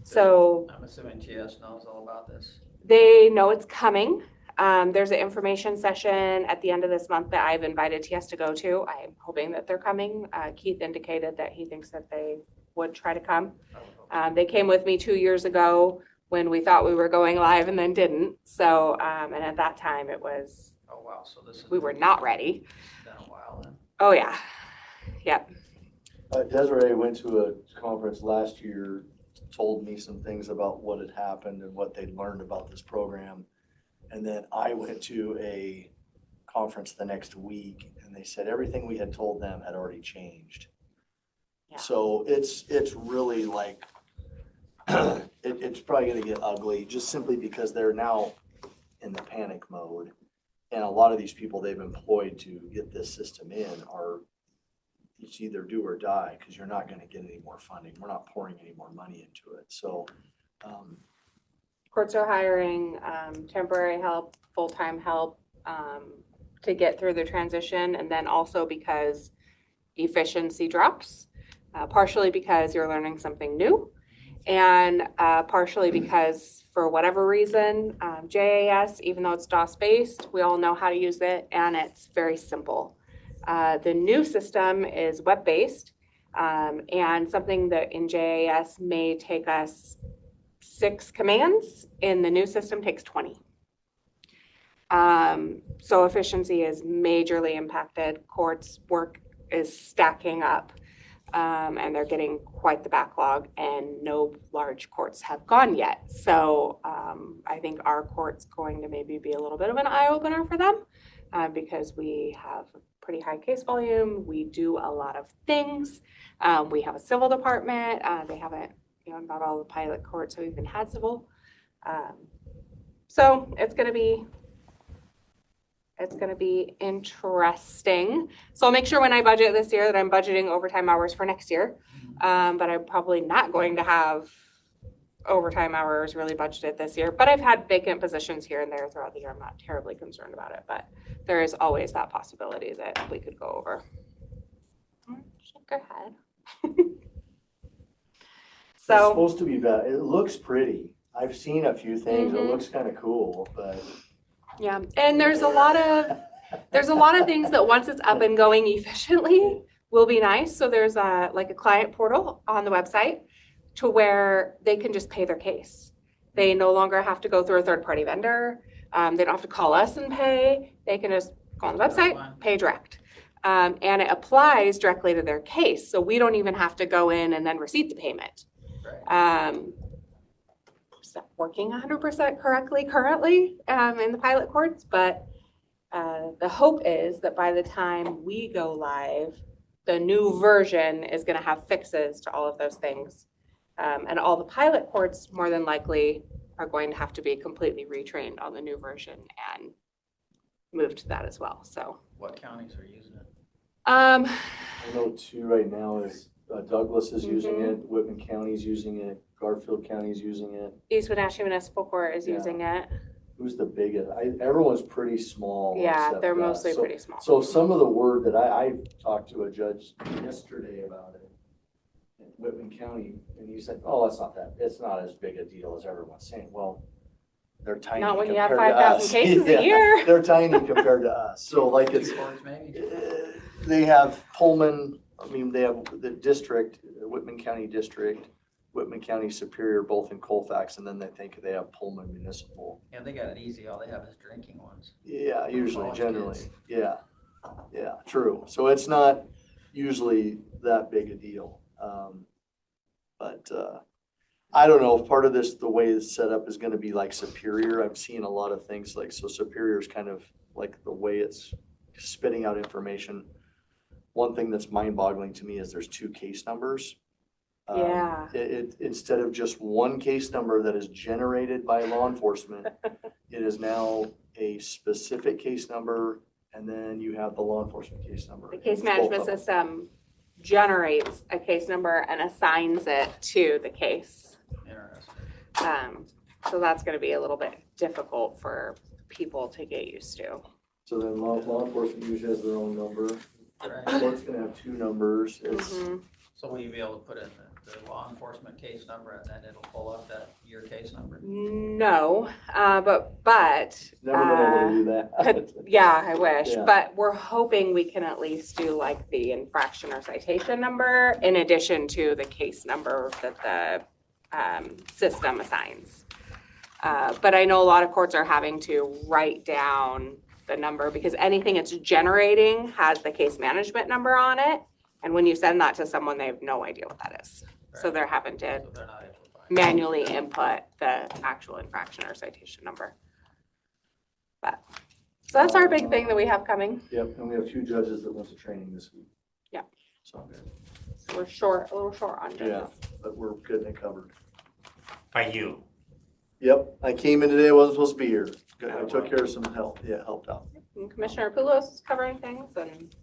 So I'm assuming TS knows all about this. they know it's coming. There's an information session at the end of this month that I've invited TS to go to. I'm hoping that they're coming. Keith indicated that he thinks that they would try to come. They came with me 2 years ago when we thought we were going live and then didn't. So, and at that time it was, Oh, wow, so this is. we were not ready. Been a while then. Oh, yeah. Yep. Desiree went to a conference last year, told me some things about what had happened and what they'd learned about this program. And then I went to a conference the next week and they said everything we had told them had already changed. Yeah. So it's really like, it's probably gonna get ugly just simply because they're now in the panic mode. And a lot of these people they've employed to get this system in are, it's either do or die, because you're not gonna get any more funding. We're not pouring any more money into it. So, Courts are hiring temporary help, full-time help to get through the transition. And then also because efficiency drops, partially because you're learning something new. And partially because for whatever reason, JAS, even though it's DOS-based, we all know how to use it and it's very simple. The new system is web-based and something that in JAS may take us 6 commands, in the new system takes 20. So efficiency is majorly impacted. Courts' work is stacking up. And they're getting quite the backlog and no large courts have gone yet. So I think our court's going to maybe be a little bit of an eye opener for them because we have a pretty high case volume. We do a lot of things. We have a civil department. They haven't, not all the pilot courts have even had civil. So it's going to be interesting. So I'll make sure when I budget this year that I'm budgeting overtime hours for next year. But I'm probably not going to have overtime hours really budgeted this year. But I've had vacant positions here and there throughout the year. I'm not terribly concerned about it, but there is always that possibility that we could go over. Shake your head. it's So supposed to be bad. It looks pretty. I've seen a few things. It looks kind of cool, but. yeah, and there's a lot of things that once it's up and going efficiently will be nice. So there's like a client portal on the website to where they can just pay their case. They no longer have to go through a third-party vendor. They don't have to call us and pay. They can just go on the website, pay direct. And it applies directly to their case. So we don't even have to go in and then receipt the payment. It's not working 100% correctly currently in the pilot courts, but the hope is that by the time we go live, the new version is going to have fixes to all of those things. And all the pilot courts more than likely are going to have to be completely retrained on the new version and move to that as well. So What counties are using it? I know 2 right now is Douglas is using it, Whitman County's using it, Garfield County's using it. East Wenatchee Municipal Court is using it. Who's the biggest? Everyone's pretty small. Yeah, except they're us. mostly So- pretty small. So some of the word that I talked to a judge yesterday about it. Whitman County, and you said, oh, it's not as big a deal as everyone's saying. Well, they're tiny Not when you have compared to 5,000 us. cases a Yeah, year. they're tiny compared to us. So like it's, Reports maybe? they have Pullman, I mean, they have the district, Whitman County District, Whitman County Superior, both in Colfax, and then they think they have Pullman Municipal. Yeah, they got it easy. All they have is drinking ones. Yeah, usually, College generally, kids. yeah, yeah, true. So it's not usually that big a deal. But I don't know, if part of this, the way it's set up is gonna be like Superior. I'm seeing a lot of things like, so Superior's kind of like the way it's spitting out information. One thing that's mind-boggling to me is there's 2 case numbers. Yeah. Instead of just one case number that is generated by law enforcement, it is now a specific case number, and then you have the law enforcement case number. The case It's both management of them. system generates a case number and assigns it to the case. Interesting. So that's gonna be a little bit difficult for people to get used to. So then law enforcement usually has their own number. Right. Court's gonna have 2 numbers. It's, Mhm. So will you be able to put in the law enforcement case number and then it'll pull up your case number? No, but. never been able to do that. Yeah, I wish, Yeah. but we're hoping we can at least do like the infraction or citation number in addition to the case number that the system assigns. But I know a lot of courts are having to write down the number because anything it's generating has the case management number on it. And when you send that to someone, they have no idea what that is. So Right. they're having to So they're not able to find it. manually input the actual infraction or citation number. But, so that's our big thing that we have coming. Yep, and we have 2 judges that went to training this week. Yeah. So, We're a little short on yeah, judges. but we're getting it covered. By you. Yep, I came in today, I wasn't supposed to be here. I took care of some help, helped out. And Commissioner Poulos is covering things and.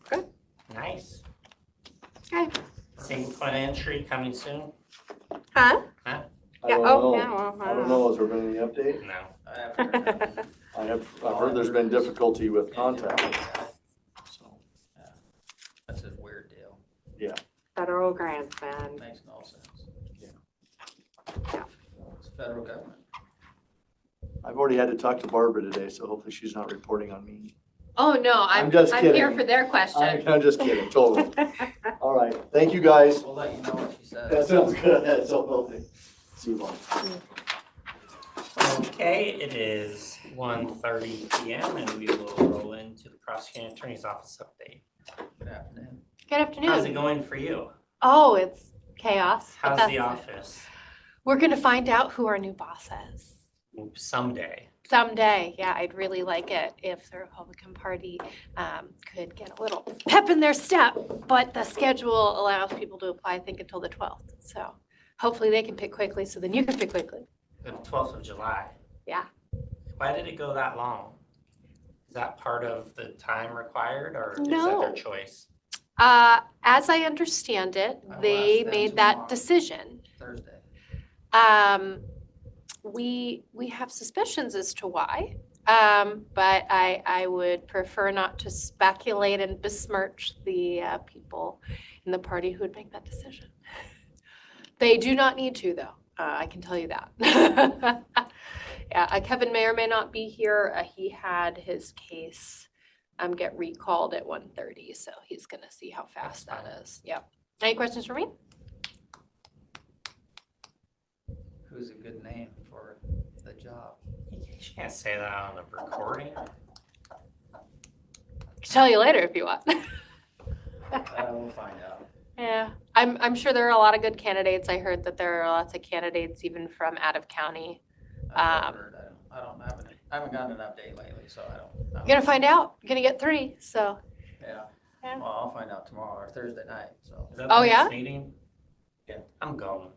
Good. Nice. Okay. Single point entry coming soon? Huh? Huh? I Yeah, don't oh, know. yeah, well, I don't know, has there been any update? No. I haven't heard nothing. I've heard there's been difficulty with contact, so, That's a weird deal. yeah. Federal grants, man. Makes no sense. Yeah. It's federal government. I've already had to talk to Barbara today, so hopefully she's not reporting on me. Oh, no, I'm just I'm here kidding. for their question. I'm just kidding, totally. All right, thank you, guys. We'll let you know what she says. That sounds good, so, see you later. Okay, it is 1:30 PM and we will roll into the prosecuting attorney's office update. Good afternoon. Good afternoon. How's it going for you? Oh, it's chaos. but How's that's- the office? We're gonna find out who our new boss is Someday. someday. Yeah, I'd really like it if the Republican Party could get a little pep in their step, but the schedule allows people to apply, I think, until the 12th. So hopefully they can pick quickly, so then you can pick quickly. The 12th of July. Yeah. Why did it go that long? Is that part of the time required or is that No. their choice? As I understand it, I will they ask them made that tomorrow. decision. Thursday. We have suspicions as to why, but I would prefer not to speculate and besmirch the people in the party who would make that decision. They do not need to, though. I can tell you that. Yeah, Kevin may or may not be here. He had his case get recalled at 1:30, so he's gonna see how fast that is. Yep. Any questions for me? Who's a good name for the job? You can't say that on a recording. Tell you later if you want. We'll find out. Yeah, I'm sure there are a lot of good candidates. I heard that there are lots of candidates even from out of county. That's what I've heard. I haven't gotten an update lately, so I don't know. You're gonna find out. You're gonna get 3, so. Yeah. Yeah. Well, I'll find out tomorrow or Thursday night, so. Is that Oh, the yeah? next meeting? Yeah. I'm going.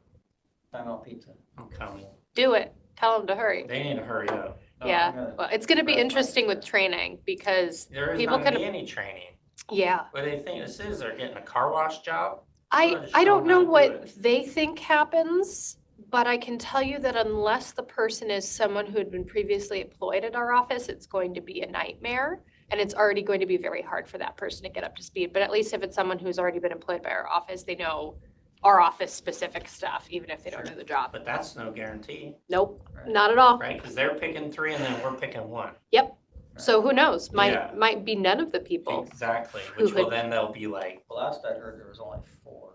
Time out pizza. I'm coming. Do it. Tell them to hurry. They need to hurry up. No, Yeah, I'm gonna- well, it's gonna be interesting with training because There is people not gonna can, be any training. yeah. What do they think this is? They're getting a car wash job? I Just don't show 'em how know to do what it. they think happens, but I can tell you that unless the person is someone who had been previously employed at our office, it's going to be a nightmare And it's already going to be very hard for that person to get up to speed. But at least if it's someone who's already been employed by our office, they know our office specific stuff, even if they don't know the job. But that's no guarantee, Nope, not at all. right? Because they're picking 3 and then we're picking 1. Yep. So who knows? Yeah. Might be none of the people. Exactly, who which will could- then they'll be like, Well, last I heard, there was only 4.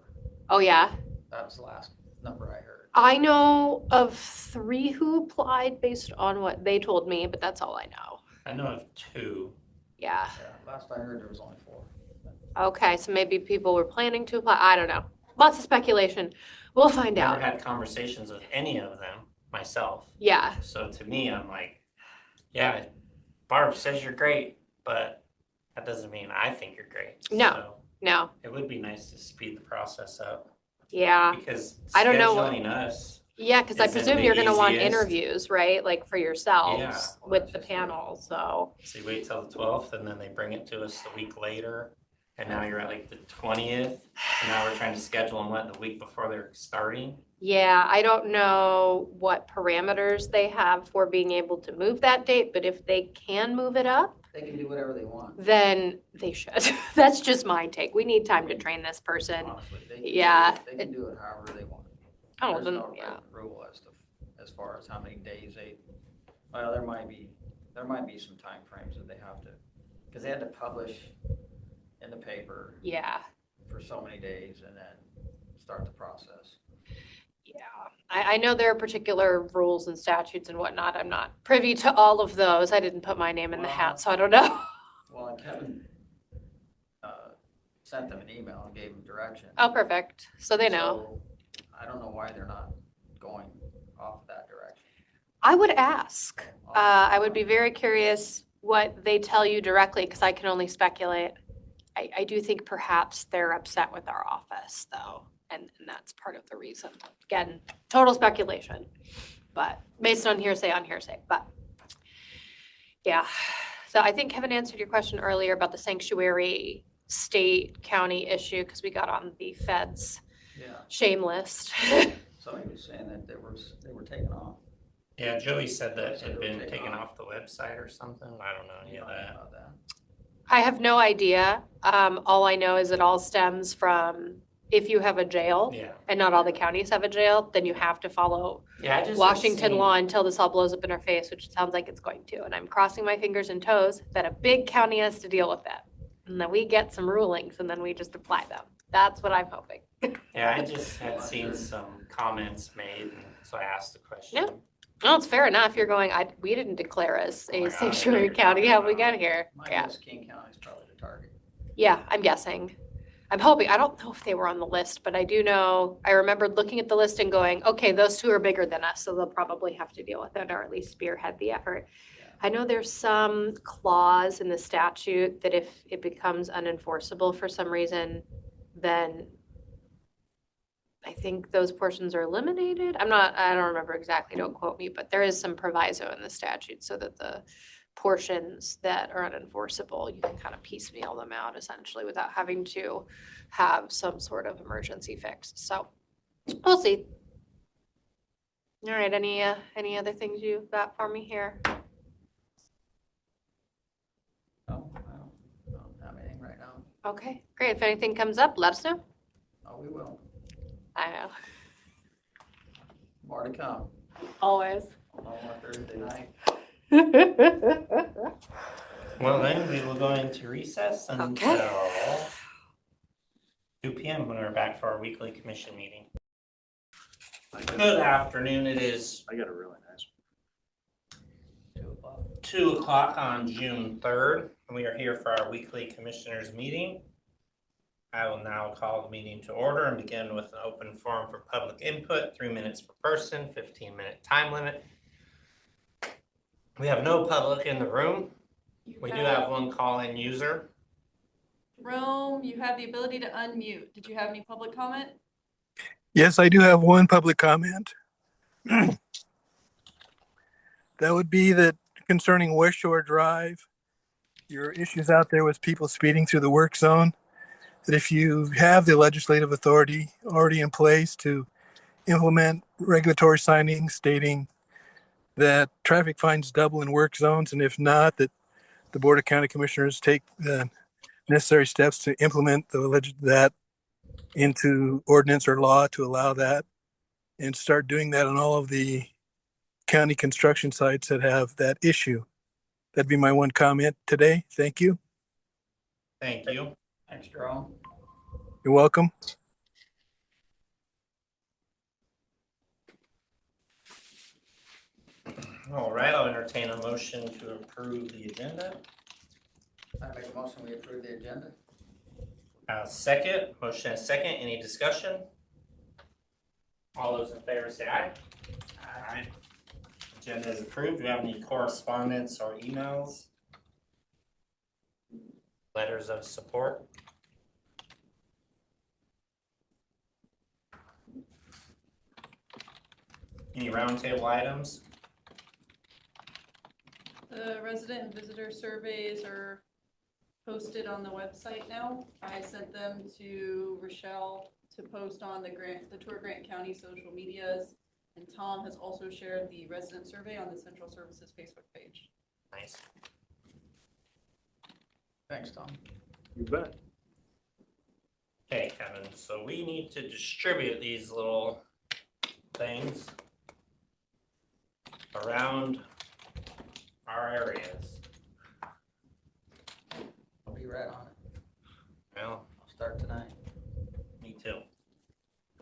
Oh, yeah. That was the last number I heard. I know of 3 who applied based on what they told me, but that's all I know. I know of 2. Yeah. Yeah, last I heard, there was only 4. Okay, so maybe people were planning to apply. I don't know. Lots of speculation. We'll find Never out. had conversations with any of them myself. Yeah. So to me, I'm like, yeah, Barb says you're great, but that doesn't mean I think you're great. No. So No. it would be nice to speed the process up. Yeah. Because I don't know what- scheduling us, Yeah, because I isn't presume the you're going to want easiest. interviews, right? Like for yourselves Yeah. with the panel. So you wait till the 12th and then they bring it to us the week later. And now you're at like the 20th. And now we're trying to schedule them the week before they're starting. yeah, I don't know what parameters they have for being able to move that date, but if they can move it up, They can do whatever they want. then they should. That's just my take. We need time to train this person. Honestly, they can Yeah. They can do it however they want. Oh, There's then, no yeah. rule as far as how many days well, there might be some time frames that they have to, because they had to publish in the paper Yeah. for so many days and then start the process. Yeah, I know there are particular rules and statutes and whatnot. I'm not privy to all of those. I didn't put my name in the hat, so I don't know. Well, and Kevin sent them an email and gave them direction. Oh, perfect. So they know. So I don't know why they're not going off that direction. I would ask. I would be very curious what they tell you directly, because I can only speculate. I do think perhaps they're upset with our office, though, and that's part of the reason. Again, total speculation, but based on hearsay, but yeah. So I think Kevin answered your question earlier about the sanctuary state county issue, because we got on the feds Yeah. shame list. Somebody was saying that they were taken off. Yeah, Joey said that it So had they been were taken taken off the website or something. I don't know any of that. About that. I have no idea. All I know is it all stems from if you have a jail, Yeah. and not all the counties have a jail, then you have to follow Yeah, I just Washington seen- law until this all blows up in our face, which it sounds like it's going to. And I'm crossing my fingers and toes that a big county has to deal with that. And that we get some rulings and then we just apply them. That's what I'm hoping. Yeah, I just had seen some comments made, and so I asked the question. Yeah. No, it's fair enough. You're going, we didn't declare us Oh my a God, sanctuary I county. How we forgot. got here? My Yeah. guess King County is probably the target. Yeah, I'm guessing. I'm hoping. I don't know if they were on the list, but I do know, I remembered looking at the list and going, okay, those 2 are bigger than us, so they'll probably have to deal with it or at least spearhead the effort. I know there's some clause in the statute that if it becomes unenforceable for some reason, then I think those portions are eliminated. I don't remember exactly, don't quote me, but there is some proviso in the statute so that the portions that are unenforceable, you can kind of piecemeal them out essentially without having to have some sort of emergency fix. So we'll see. All right, any other things you got for me here? No, I don't have anything right now. Okay, great. If anything comes up, let us know. Oh, we will. I know. More to come. Always. On a Thursday night. Well, then we will go into recess until 2 p.m. when we're back for our weekly commission meeting. Good afternoon. It is I got a really nice 2 o'clock on June 3rd, and we are here for our weekly commissioners meeting. I will now call the meeting to order and begin with an open forum for public input, 3 minutes per person, 15-minute time limit. We have no public in the room. We do have one call-in user. Rome, you have the ability to unmute. Did you have any public comment? Yes, I do have one public comment. That would be that concerning West Shore Drive, your issues out there with people speeding through the work zone, that if you have the legislative authority already in place to implement regulatory signings stating that traffic fines double in work zones, and if not, that the Board of County Commissioners take the necessary steps to implement that into ordinance or law to allow that, and start doing that on all of the county construction sites that have that issue. That'd be my one comment today. Thank you. Thank you. Thanks, Jerome. You're welcome. All right, I'll entertain a motion to approve the agenda. I make a motion, we approve the agenda. Second, motion and second, any discussion? All those in favor say aye. Aye. Agenda is approved. Do we have any correspondence or emails? Letters of support? Any roundtable items? The resident and visitor surveys are posted on the website now. I sent them to Rochelle to post on the Tour Grant County social medias. And Tom has also shared the resident survey on the Central Services Facebook page. Nice. Thanks, Tom. You bet. Okay, Kevin, so we need to distribute these little things around our areas. I'll be right on it. Well, I'll start tonight. me too.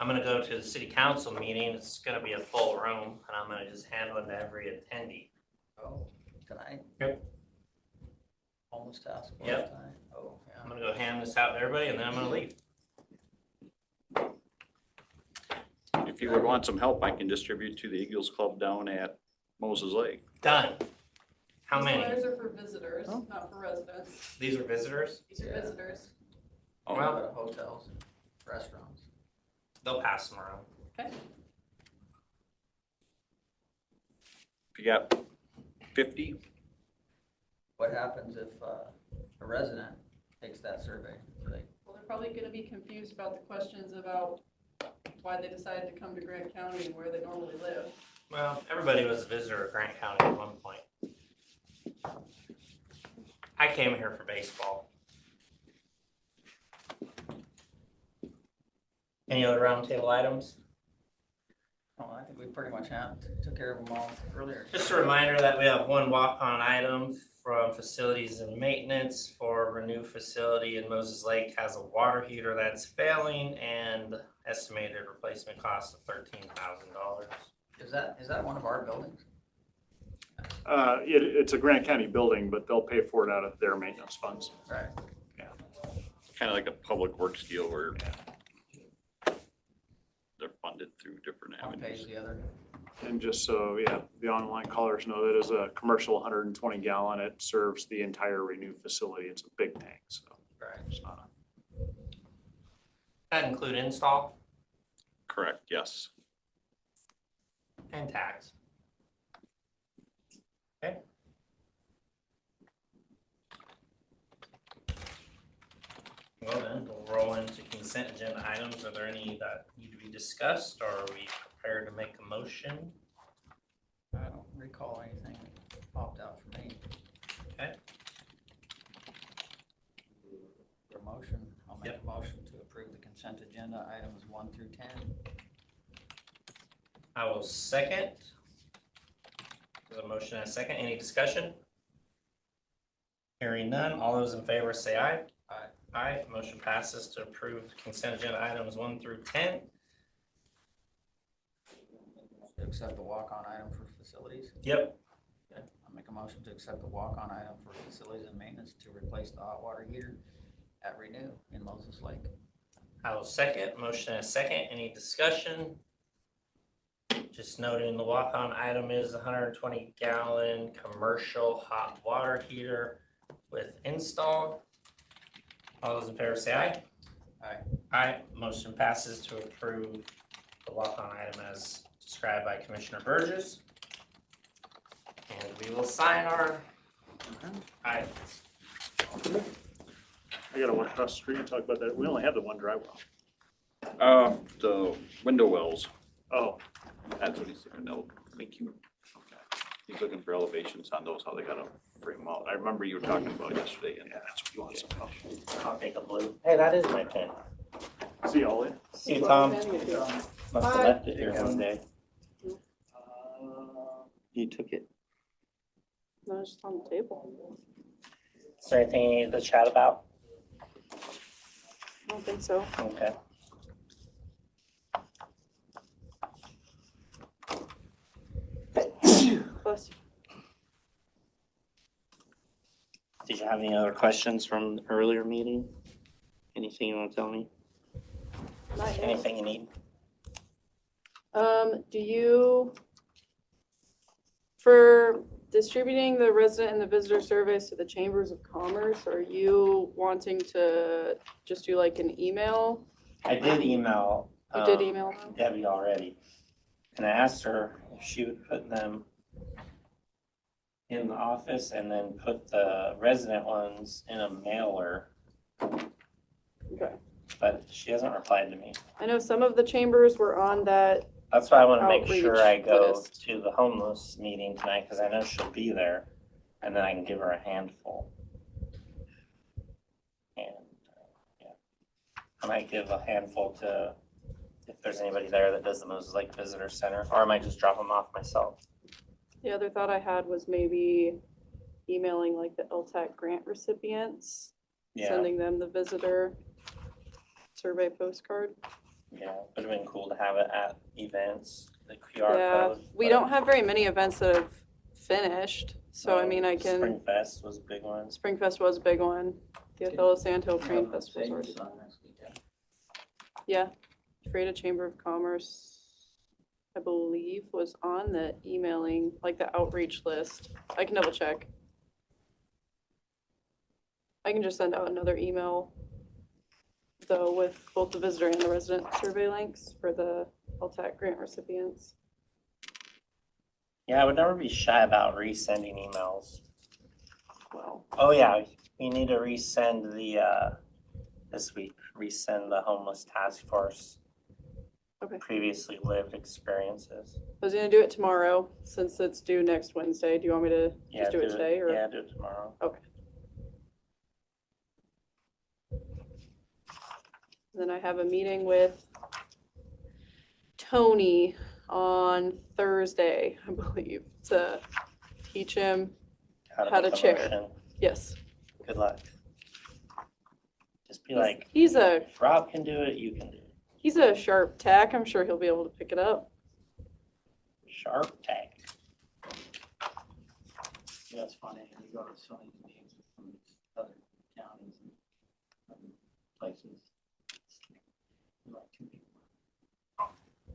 I'm gonna go to the city council meeting. It's gonna be a full room, and I'm gonna just hand one to every attendee. Oh, tonight? Yep. Almost task force Yep. tonight? Oh, yeah. I'm gonna go hand this out to everybody, and then I'm gonna leave. If you would want some help, I can distribute to the Eagles Club down at Moses Lake. Done. How These many? letters are for visitors, not for residents. These are visitors? These are visitors. Oh, Well- go to hotels and restaurants. They'll pass them around. Okay. If you got 50, What happens if a resident takes that survey? Do they, Well, they're probably gonna be confused about the questions about why they decided to come to Grant County and where they normally live. Well, everybody was a visitor at Grant County at one point. I came here for baseball. Any other roundtable items? oh, I think we pretty much took care of them all earlier. Just a reminder that we have one walk-on item from facilities and maintenance for Renew facility in Moses Lake has a water heater that's failing and estimated replacement cost of $13,000. Is that one of our buildings? It's a Grant County building, but they'll pay for it out of their maintenance funds. Right. kind of like a public works deal where they're funded through different One pays avenues. the other. And just so, yeah, the online callers know, that is a commercial 120 gallon. It serves the entire Renew facility. It's a big tank, so Right. it's not That include install Correct, yes. and tax. Okay. Well then, we'll roll into consent agenda items. Are there any that need to be discussed, or are we prepared to make a motion? I don't recall anything that popped out for me. Okay. For motion, I'll make a motion to approve the consent agenda items 1 through 10. I will second. There's a motion and a second. Any discussion? Hearing none. All those in favor say aye. Aye. Aye. Motion passes to approve consent agenda items 1 through 10. To accept the walk-on item for facilities. Yep. I'll make a motion to accept the walk-on item for facilities and maintenance to replace the hot water heater at Renew in Moses Lake. I will second. Motion and a second. Any discussion? Just noting the walk-on item is a 120 gallon commercial hot water heater with install. All those in favor say aye. Aye. Aye. Motion passes to approve the walk-on item as described by Commissioner Burgess. And we will sign our items. I gotta walk across the street and talk about that. We only have the one dry well. The window wells, Oh, that's what he said, no, thank you. He's looking for elevations on those, how they gotta frame them out. I remember you were talking about yesterday, and that's what you want some help. I'll take a blue. Hey, that is my pen. See y'all later. See you, Tom. Must have left it here one day. You took it. No, it's just on the table. Is there anything you need to chat about? I don't think so. Okay. Bless you. Did you have any other questions from the earlier meeting? Anything you want to tell me? Not yet. Anything you need? Do you, for distributing the resident and the visitor surveys to the chambers of commerce, are you wanting to just do like an email? I did email. You did email them? Debbie already. And I asked her if she would put them in the office and then put the resident ones in a mailer. Okay. But she hasn't replied to me. I know some of the chambers were on that. That's why I want to make Outreach sure I go list. to the homeless meeting tonight, because I know she'll be there, and then I can give her a handful. And, yeah, I might give a handful to, if there's anybody there that does the Moses Lake Visitor Center, or I might just drop them off myself. The other thought I had was maybe emailing like the LTAC grant recipients, Yeah. sending them the visitor survey postcard. Yeah, would have been cool to have it at events, the QR Yeah, code. we but, don't have very many events that have finished, so I mean, I can. Spring Fest was a big one. Springfest was a big one. The Othello Sandhill Train Festival was already done. Yeah, Freda Chamber of Commerce, I believe, was on the emailing, like the outreach list. I can double check. I can just send out another email, though, with both the visitor and the resident survey links for the LTAC grant recipients. Yeah, I would never be shy about resending emails. Well, Oh yeah, we need to resend the, this week, resend the homeless task force. Okay. Previously lived experiences. I was gonna do it tomorrow, since it's due next Wednesday. Do you want me to Yeah, just do it today, or? Yeah, do it tomorrow. Okay. Then I have a meeting with Tony on Thursday, I believe, to teach him how to put the chair. motion. Yes. Good luck. Just be like, He's a if Rob can do it, you can do it. he's a sharp tack. I'm sure he'll be able to pick it up. Sharp tack. Yeah, it's funny, you go to so many meetings from other counties and places. Like two people.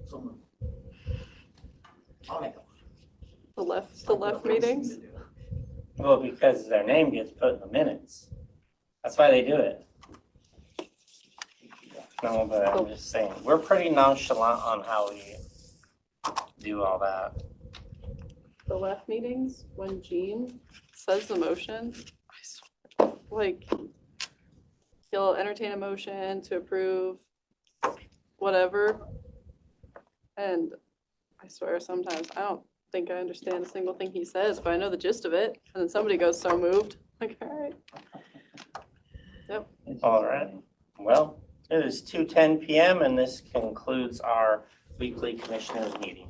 Someone. I'll make them. The left meetings. Well, because their name gets put in the minutes. That's why they do it. No, but I'm just saying, we're pretty nonchalant on how we do all that. The left meetings, when Gene says the motion, like, he'll entertain a motion to approve whatever. And I swear sometimes I don't think I understand a single thing he says, but I know the gist of it. And then somebody goes so moved, like, all right. Yep. All right. Well, it is 2:10 p.m. and this concludes our weekly commissioners meeting.